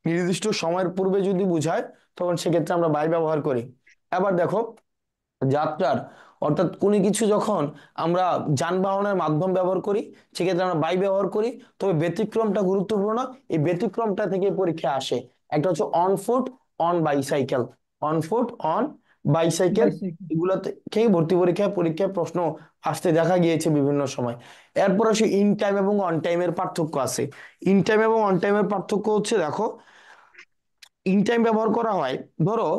নির্দিষ্ট সময়ের পূর্বে যদি বুঝায় তখন সেক্ষেত্রে আমরা বাই ব্যবহার করি। এবার দেখো যাত্রার, অর্থাৎ কোনো কিছু যখন আমরা যানবাহনের মাধ্যম ব্যবহার করি সেক্ষেত্রে আমরা বাই ব্যবহার করি, তবে ব্যতিক্রমটা গুরুত্বপূর্ণ। এই ব্যতিক্রমটা থেকে পরীক্ষা আসে, একটা হচ্ছে on foot, on bicycle, on foot, on bicycle, bicycle. এগুলো থেকেই ভর্তি পরীক্ষায় প্রশ্ন আসতে দেখা গিয়েছে বিভিন্ন সময়। এরপর আসে ইন টাইম এবং অন টাইমের পার্থক্য আছে। ইন টাইম এবং অন টাইমের পার্থক্য হচ্ছে, দেখো ইন টাইম ব্যবহার করা হয়, ধরো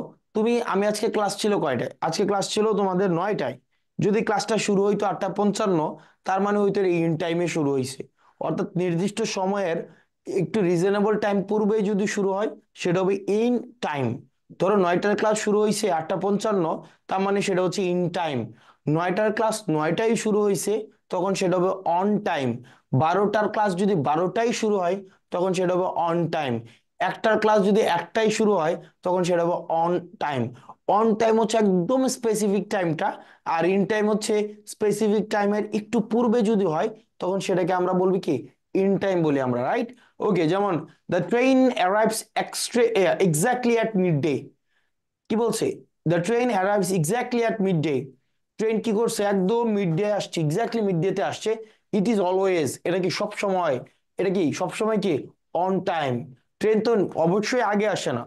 আমি আজকে ক্লাস ছিল কয়টায়, আজকে ক্লাস ছিল তোমাদের 9টায়, যদি ক্লাসটা শুরু হইতো 8টা 55, তার মানে হইতো ইন টাইমে শুরু হয়েছে, অর্থাৎ নির্দিষ্ট সময়ের একটু রিজনেবল টাইম পূর্বে যদি শুরু হয় সেটা হবে ইন টাইম। ধরো 9টার ক্লাস শুরু হয়েছে 8টা 55, তার মানে সেটা হচ্ছে ইন টাইম। 9টার ক্লাস 9টায় শুরু হয়েছে, তখন সেটা হবে অন টাইম। 12টার ক্লাস যদি 12টায় শুরু হয় তখন সেটা হবে অন টাইম। একটার ক্লাস যদি 1টায় শুরু হয় তখন সেটা হবে অন টাইম। অন টাইম হচ্ছে একদম স্পেসিফিক টাইমটা, আর ইন টাইম হচ্ছে স্পেসিফিক টাইমের একটু পূর্বে যদি হয় তখন সেটাকে আমরা বলবি কি, ইন টাইম বলি আমরা, রাইট? ওকে, যেমন the train arrives exactly at mid day, কি বলছে, the train arrives exactly at mid day, train কি করছে, একদম মিড ডে আসছে, এক্স্যাক্টলি মিড ডে তে আসছে। ইট ইজ অলওয়েজ, এটা কি সব সময়, এটা কি সব সময় কি অন টাইম। ট্রেন তো অবশ্যই আগে আসে না,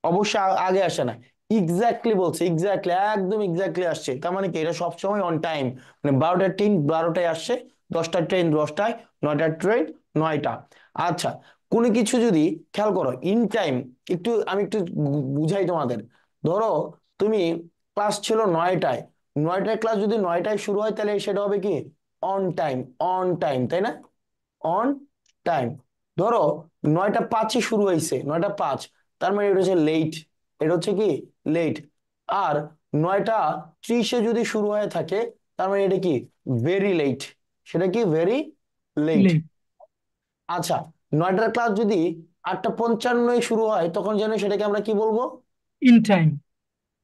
অবশ্যই আগে আসে না, এক্স্যাক্টলি বলছে, এক্স্যাক্টলি একদম এক্স্যাক্টলি আসছে, তার মানে কি এটা সব সময় অন টাইম, মানে 12টার ট্রেন 12টায় আসছে, 10টার ট্রেন 10টায়, 9টার ট্রেন 9টা। আচ্ছা, কোনো কিছু যদি খেয়াল করো ইন টাইম, আমি একটু বুঝাই তোমাদের। ধরো তুমি ক্লাস ছিল 9টায়, 9টায় ক্লাস যদি 9টায় শুরু হয় তাহলে সেটা হবে কি অন টাইম, অন টাইম, তাই না, অন টাইম। ধরো 9টা 5-এ শুরু হয়েছে, 9টা 5, তার মানে এটা হচ্ছে লেট, এটা হচ্ছে কি লেট। আর 9টা 30-এ যদি শুরু হয়ে থাকে তার মানে এটা কি ভেরি লেট, সেটা কি ভেরি লেট। লেট। আচ্ছা, 9টার ক্লাস যদি 8টা 55-এ শুরু হয় তখন যেন সেটাকে আমরা কি বলবো, ইন টাইম।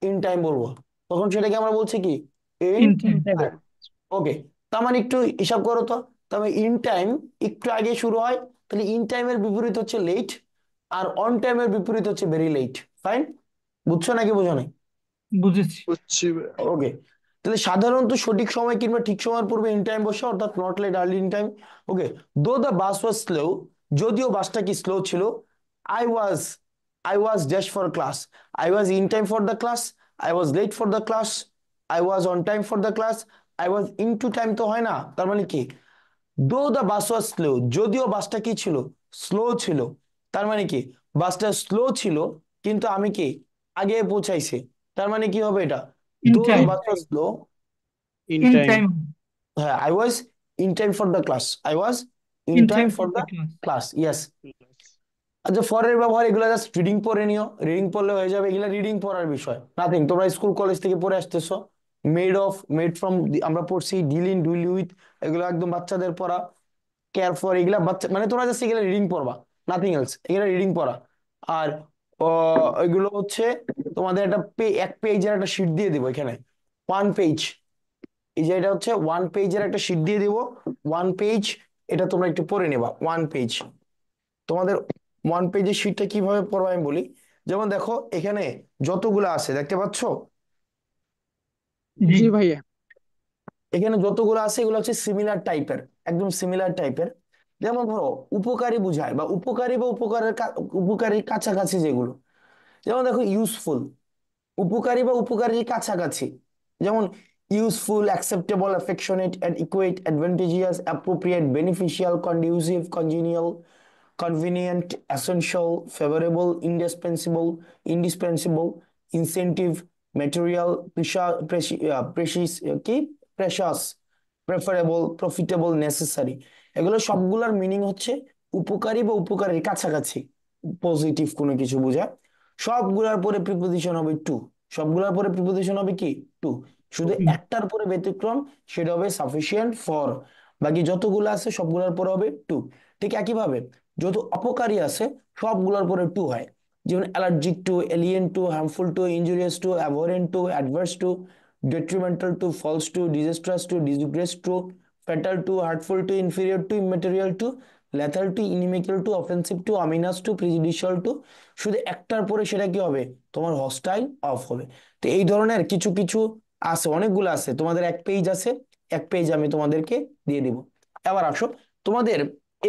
ইন টাইম বলবো, তখন সেটাকে আমরা বলছি কি ইন ইন টাইম। টাইম। ওকে, তার মানে একটু হিসাব করো তো, তবে ইন টাইম একটু আগে শুরু হয়, তাহলে ইন টাইমের বিপরীত হচ্ছে লেট, আর অন টাইমের বিপরীত হচ্ছে ভেরি লেট। ফাইন, বুঝছো নাকি বুঝো নাই? বুঝেছি। বুঝছি। ওকে, তাহলে সাধারণত সঠিক সময় কিংবা ঠিক সময়ের পূর্বে ইন টাইম বসে, অর্থাৎ not late, early in time. Okay, though the bus was slow, যদিও বাসটা কি স্লো ছিল, I was I was dash for class, I was in time for the class, I was late for the class, I was on time for the class, I was in to time তো হয় না, তার মানে কি দো the bus was slow, যদিও বাসটা কি ছিল স্লো ছিল, তার মানে কি বাসটা স্লো ছিল কিন্তু আমি কি আগে পৌঁছাইছি, তার মানে কি হবে এটা, in though the time. Bus was slow, in in time. Time. হ্যাঁ I was in time for the class, I was in in time time for for the the class. Class, yes. আচ্ছা, ফরের ব্যবহার এগুলো just reading পড়ে নিও, reading পড়লে হয়ে যাবে, এগুলা রিডিং পড়ার বিষয়, নাথিং। তোমরা স্কুল কলেজ থেকে পড়ে আসতেছো, মেড ফ্রম আমরা পড়ছি, ডিল ইন, ডুইল উইথ, এগুলো একদম বাচ্চাদের পড়া, কেয়ার ফর, এগুলা বাচ্চা মানে তোমরা জাস্ট এগুলা রিডিং পড়বা, নাথিং এলস, এগুলা রিডিং পড়া। আর এগুলো হচ্ছে তোমাদের একটা এক পেজের একটা শিট দিয়ে দিব এখানে, 1 পেজ, এই যে এটা হচ্ছে 1 পেজের একটা শিট দিয়ে দিব, 1 পেজ, এটা তোমরা একটু পড়ে নেবা 1 পেজ। তোমাদের 1 পেজের শিটটা কিভাবে পড়বা আমি বলি, যেমন দেখো এখানে যতগুলো আছে দেখতে পাচ্ছো, জি। জি ভাইয়া। এখানে যতগুলো আছে এগুলো হচ্ছে সিমিলার টাইপের, একদম সিমিলার টাইপের। যেমন ধরো উপকারী বুঝায় বা উপকারীর কাছাকাছি যেগুলো, যেমন দেখো ইউজফুল, উপকারী বা উপকারীর কাছাকাছি, যেমন useful, acceptable, affectionate, adequate, advantageous, appropriate, beneficial, conducive, কনজিনিয়াল, convenient, essential, favorable, indispensable, incentive, material, precious, কি precious, preferable, profitable, necessary, এগুলো সবগুলোর মিনিং হচ্ছে উপকারী বা উপকারীর কাছাকাছি, পজিটিভ কোনো কিছু বোঝায়। সবগুলোর পরে প্রিপোজিশন হবে টু, সবগুলোর পরে প্রিপোজিশন হবে কি টু। শুধু একটার পরে ব্যতিক্রম, সেটা হবে সাফিসিয়েন্ট ফর। বাকি যতগুলো আছে সবগুলোর পরে হবে টু। ঠিক একইভাবে যত অপকারী আছে সবগুলোর পরে টু হয়। যেমন allergic to, alien to, harmful to, injurious to, abhorrent to, adverse to, detrimental to, false to, disastrous to, disgrace to, fatal to, hurtful to, inferior to, immaterial to, lethal to, inimical to, offensive to, ominous to, prejudicial to। শুধু একটার পরে সেটা কি হবে, তোমার hostile of হবে। তো এই ধরনের কিছু কিছু আছে, অনেকগুলো আছে, তোমাদের এক পেজ আছে, এক পেজ আমি তোমাদেরকে দিয়ে দিব। এবার আসো, তোমাদের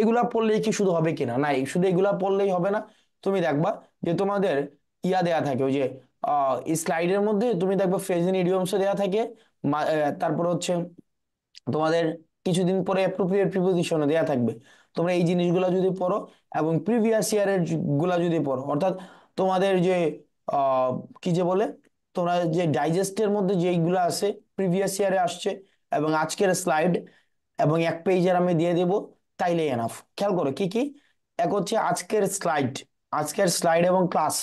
এগুলা পড়লেই কি শুধু হবে কিনা, না শুধু এগুলা পড়লেই হবে না। তুমি দেখবা যে তোমাদের ইয়া দেয়া থাকে, ওই যে স্লাইডের মধ্যে তুমি দেখবে ফ্রেজ এন্ড ইডিয়মস দেয়া থাকে। তারপর হচ্ছে তোমাদের কিছুদিন পরে অ্যাপ্রোপ্রিয়েট প্রিপোজিশনও দেয়া থাকবে। তোমরা এই জিনিসগুলো যদি পড়ো এবং প্রিভিয়াস ইয়ারের গুলা যদি পড়ো, অর্থাৎ তোমাদের যে আহ, কি যে বলে, তোমরা যে ডাইজেস্টের মধ্যে যেইগুলো আছে প্রিভিয়াস ইয়ারে আসছে এবং আজকের স্লাইড এবং এক পেজের আমি দিয়ে দেব, তাইলে এনাফ। খেয়াল করো কি কি। এক হচ্ছে আজকের স্লাইড এবং ক্লাস,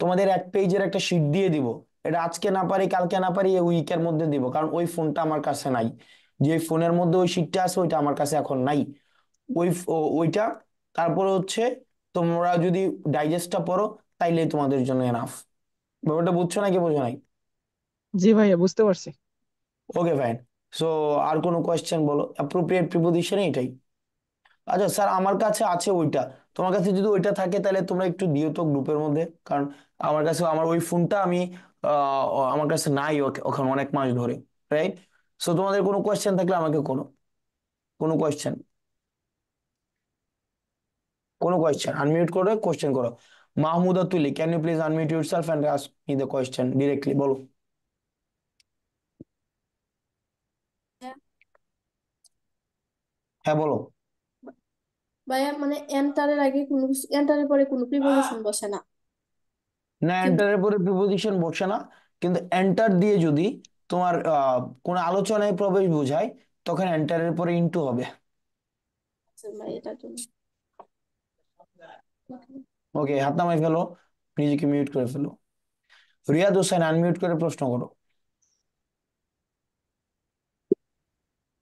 তোমাদের এক পেজের একটা শিট দিয়ে দিব। এটা আজকে না পারি, কালকে না পারি, এই উইকের মধ্যে দিব, কারণ ওই ফোনটা আমার কাছে নাই। যে ফোনের মধ্যে ওই শিটটা আছে ওইটা আমার কাছে এখন নাই। ওইটা। তারপরে হচ্ছে তোমরা যদি ডাইজেস্টটা পড়ো তাইলে তোমাদের জন্য এনাফ। ব্যাপারটা বুঝছো নাকি বোঝো নাই? জি ভাইয়া, বুঝতে পারছি। Okay fine. সো আর কোনো কোয়েশ্চেন বলো, অ্যাপ্রোপ্রিয়েট প্রিপোজিশনে এটাই। আচ্ছা স্যার, আমার কাছে আছে ওইটা, তোমার কাছে যদি ওইটা থাকে তাহলে তোমরা একটু দিও তো গ্রুপের মধ্যে, কারণ আমার কাছে আমার ওই ফোনটা আমি আমার কাছে নাই ওখানে অনেক মাস ধরে, রাইট? সো তোমাদের কোনো কোয়েশ্চেন থাকলে আমাকে করো। কোনো কোয়েশ্চেন? কোনো কোয়েশ্চেন আনমিউট করে কোয়েশ্চেন করো। Mahmuda Tuli, can you please unmute yourself and ask me the question directly, বলো। হ্যাঁ বলো। ভাইয়া মানে এন্টারের আগে কোনো কিছু, এন্টারের পরে কোনো প্রিপোজিশন বসে না না, কিন্তু এন্টারের পরে প্রিপোজিশন বসে না, কিন্তু এন্টার দিয়ে যদি তোমার কোনো আলোচনায় প্রবেশ বোঝায় তখন এন্টারের পরে ইনটু হবে। আচ্ছা ভাই এটার জন্য ওকে, হাত নামাই ফেলো, নিজেকে মিউট করে ফেলো। রিয়াদ হোসেন, আনমিউট করে প্রশ্ন করো।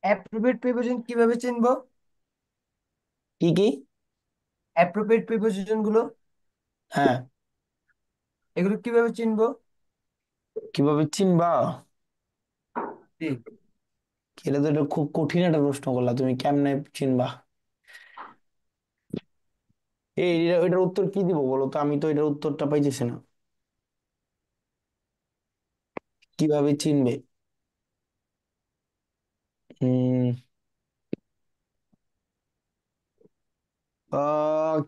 অ্যাপ্রোপ্রিয়েট প্রিপোজিশন কিভাবে চিনবো? কি কি? অ্যাপ্রোপ্রিয়েট প্রিপোজিশন গুলো হ্যাঁ, এগুলো কিভাবে চিনবো? কিভাবে চিনবা? জি। এটা তো এটা খুব কঠিন একটা প্রশ্ন করলা, তুমি কেমনে চিনবা? এটার উত্তর কি দিব বলো তো, আমি তো এটার উত্তরটা পাইতেছি না। কিভাবে চিনবে? উম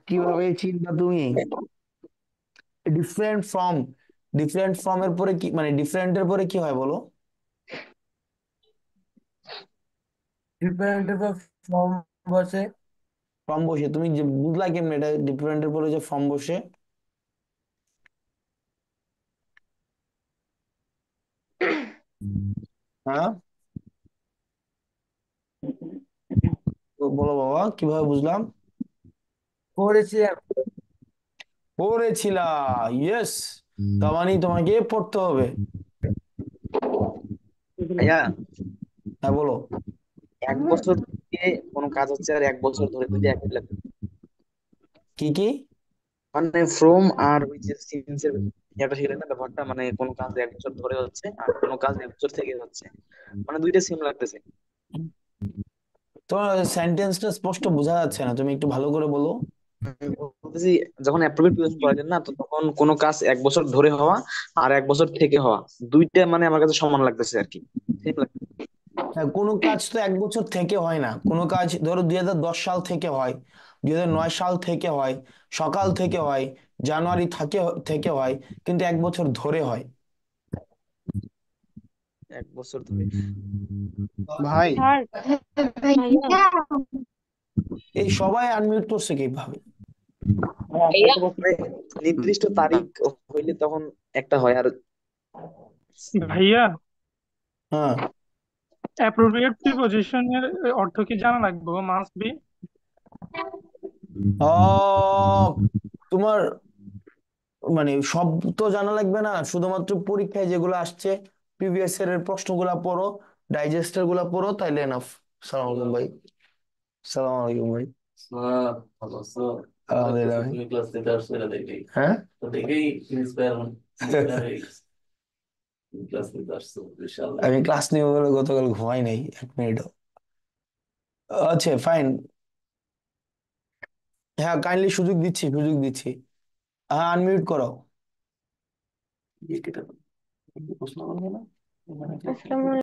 কিভাবে চিনবা তুমি? ডিফারেন্ট ফ্রম, ডিফারেন্ট ফ্রম এর পরে কি মানে, ডিফারেন্টের পরে কি হয় বলো? ডিফারেন্ট ফর্ম বসে। ফর্ম বসে, তুমি যে বুঝলা কেমনে এটা ডিফারেন্টের পরে যে ফর্ম বসে? হ্যাঁ, তো বলো বাবা, কিভাবে বুঝলাম? পড়েছি পড়েছিলা, ইয়েস। তার মানে তোমাকে পড়তে হবে। ভাইয়া, হ্যাঁ বলো। 1 বছর দিয়ে কোনো কাজ হচ্ছে আর 1 বছর ধরে দুইটা একই লাগে। কি কি? মানে ফ্রম আর ওই যে সিন্স এর এটা শিখলেন না ব্যাপারটা, মানে কোনো কাজ 1 বছর ধরে হচ্ছে আর কোনো কাজ 1 বছর থেকে হচ্ছে, মানে দুইটা সেম লাগতেছে। তোমার সেন্টেন্সটা স্পষ্ট বোঝা যাচ্ছে না, তুমি একটু ভালো করে বলো। বলতেছি, যখন অ্যাপ্রোপ্রিয়েট প্রিপোজিশন পড়াইলেন না, তো তখন কোনো কাজ 1 বছর ধরে হওয়া আর 1 বছর থেকে হওয়া, দুইটা মানে আমার কাছে সমান লাগতেছে আর কি, সেম লাগতেছে। হ্যাঁ, কোনো কাজ তো 1 বছর থেকে হয় না, কোনো কাজ ধরো 2010 সাল থেকে হয়, 2009 সাল থেকে হয়, সকাল থেকে হয়, জানুয়ারি থেকে হয়, কিন্তু 1 বছর ধরে হয়। 1 বছর ধরে। ভাই, স্যার ভাইয়া এই সবাই আনমিউট করছে কিভাবে? মানে নির্দিষ্ট তারিখ হইলে তখন একটা হয় আর। ভাইয়া, হ্যাঁ, অ্যাপ্রোপ্রিয়েট প্রিপজিশনের অর্থ কি জানা লাগবে? Must be. আহ, তোমার মানে সব তো জানা লাগবে না, শুধুমাত্র পরীক্ষায় যেগুলো আসছে প্রিভিয়াস ইয়ারের প্রশ্নগুলা পড়ো, ডাইজেস্টার গুলা পড়ো, তাইলে এনাফ। সালাম আলাইকুম ভাই। সালাম আলাইকুম ভাই। আলহামদুলিল্লাহ ভাই। হ্যাঁ আমি ক্লাস নিব বলে গতকাল ঘুমাই নাই 1 মিনিটও। আচ্ছা ফাইন, হ্যাঁ কাইন্ডলি সুযোগ দিচ্ছি, সুযোগ দিচ্ছি। হ্যাঁ আনমিউট করো। আসসালামু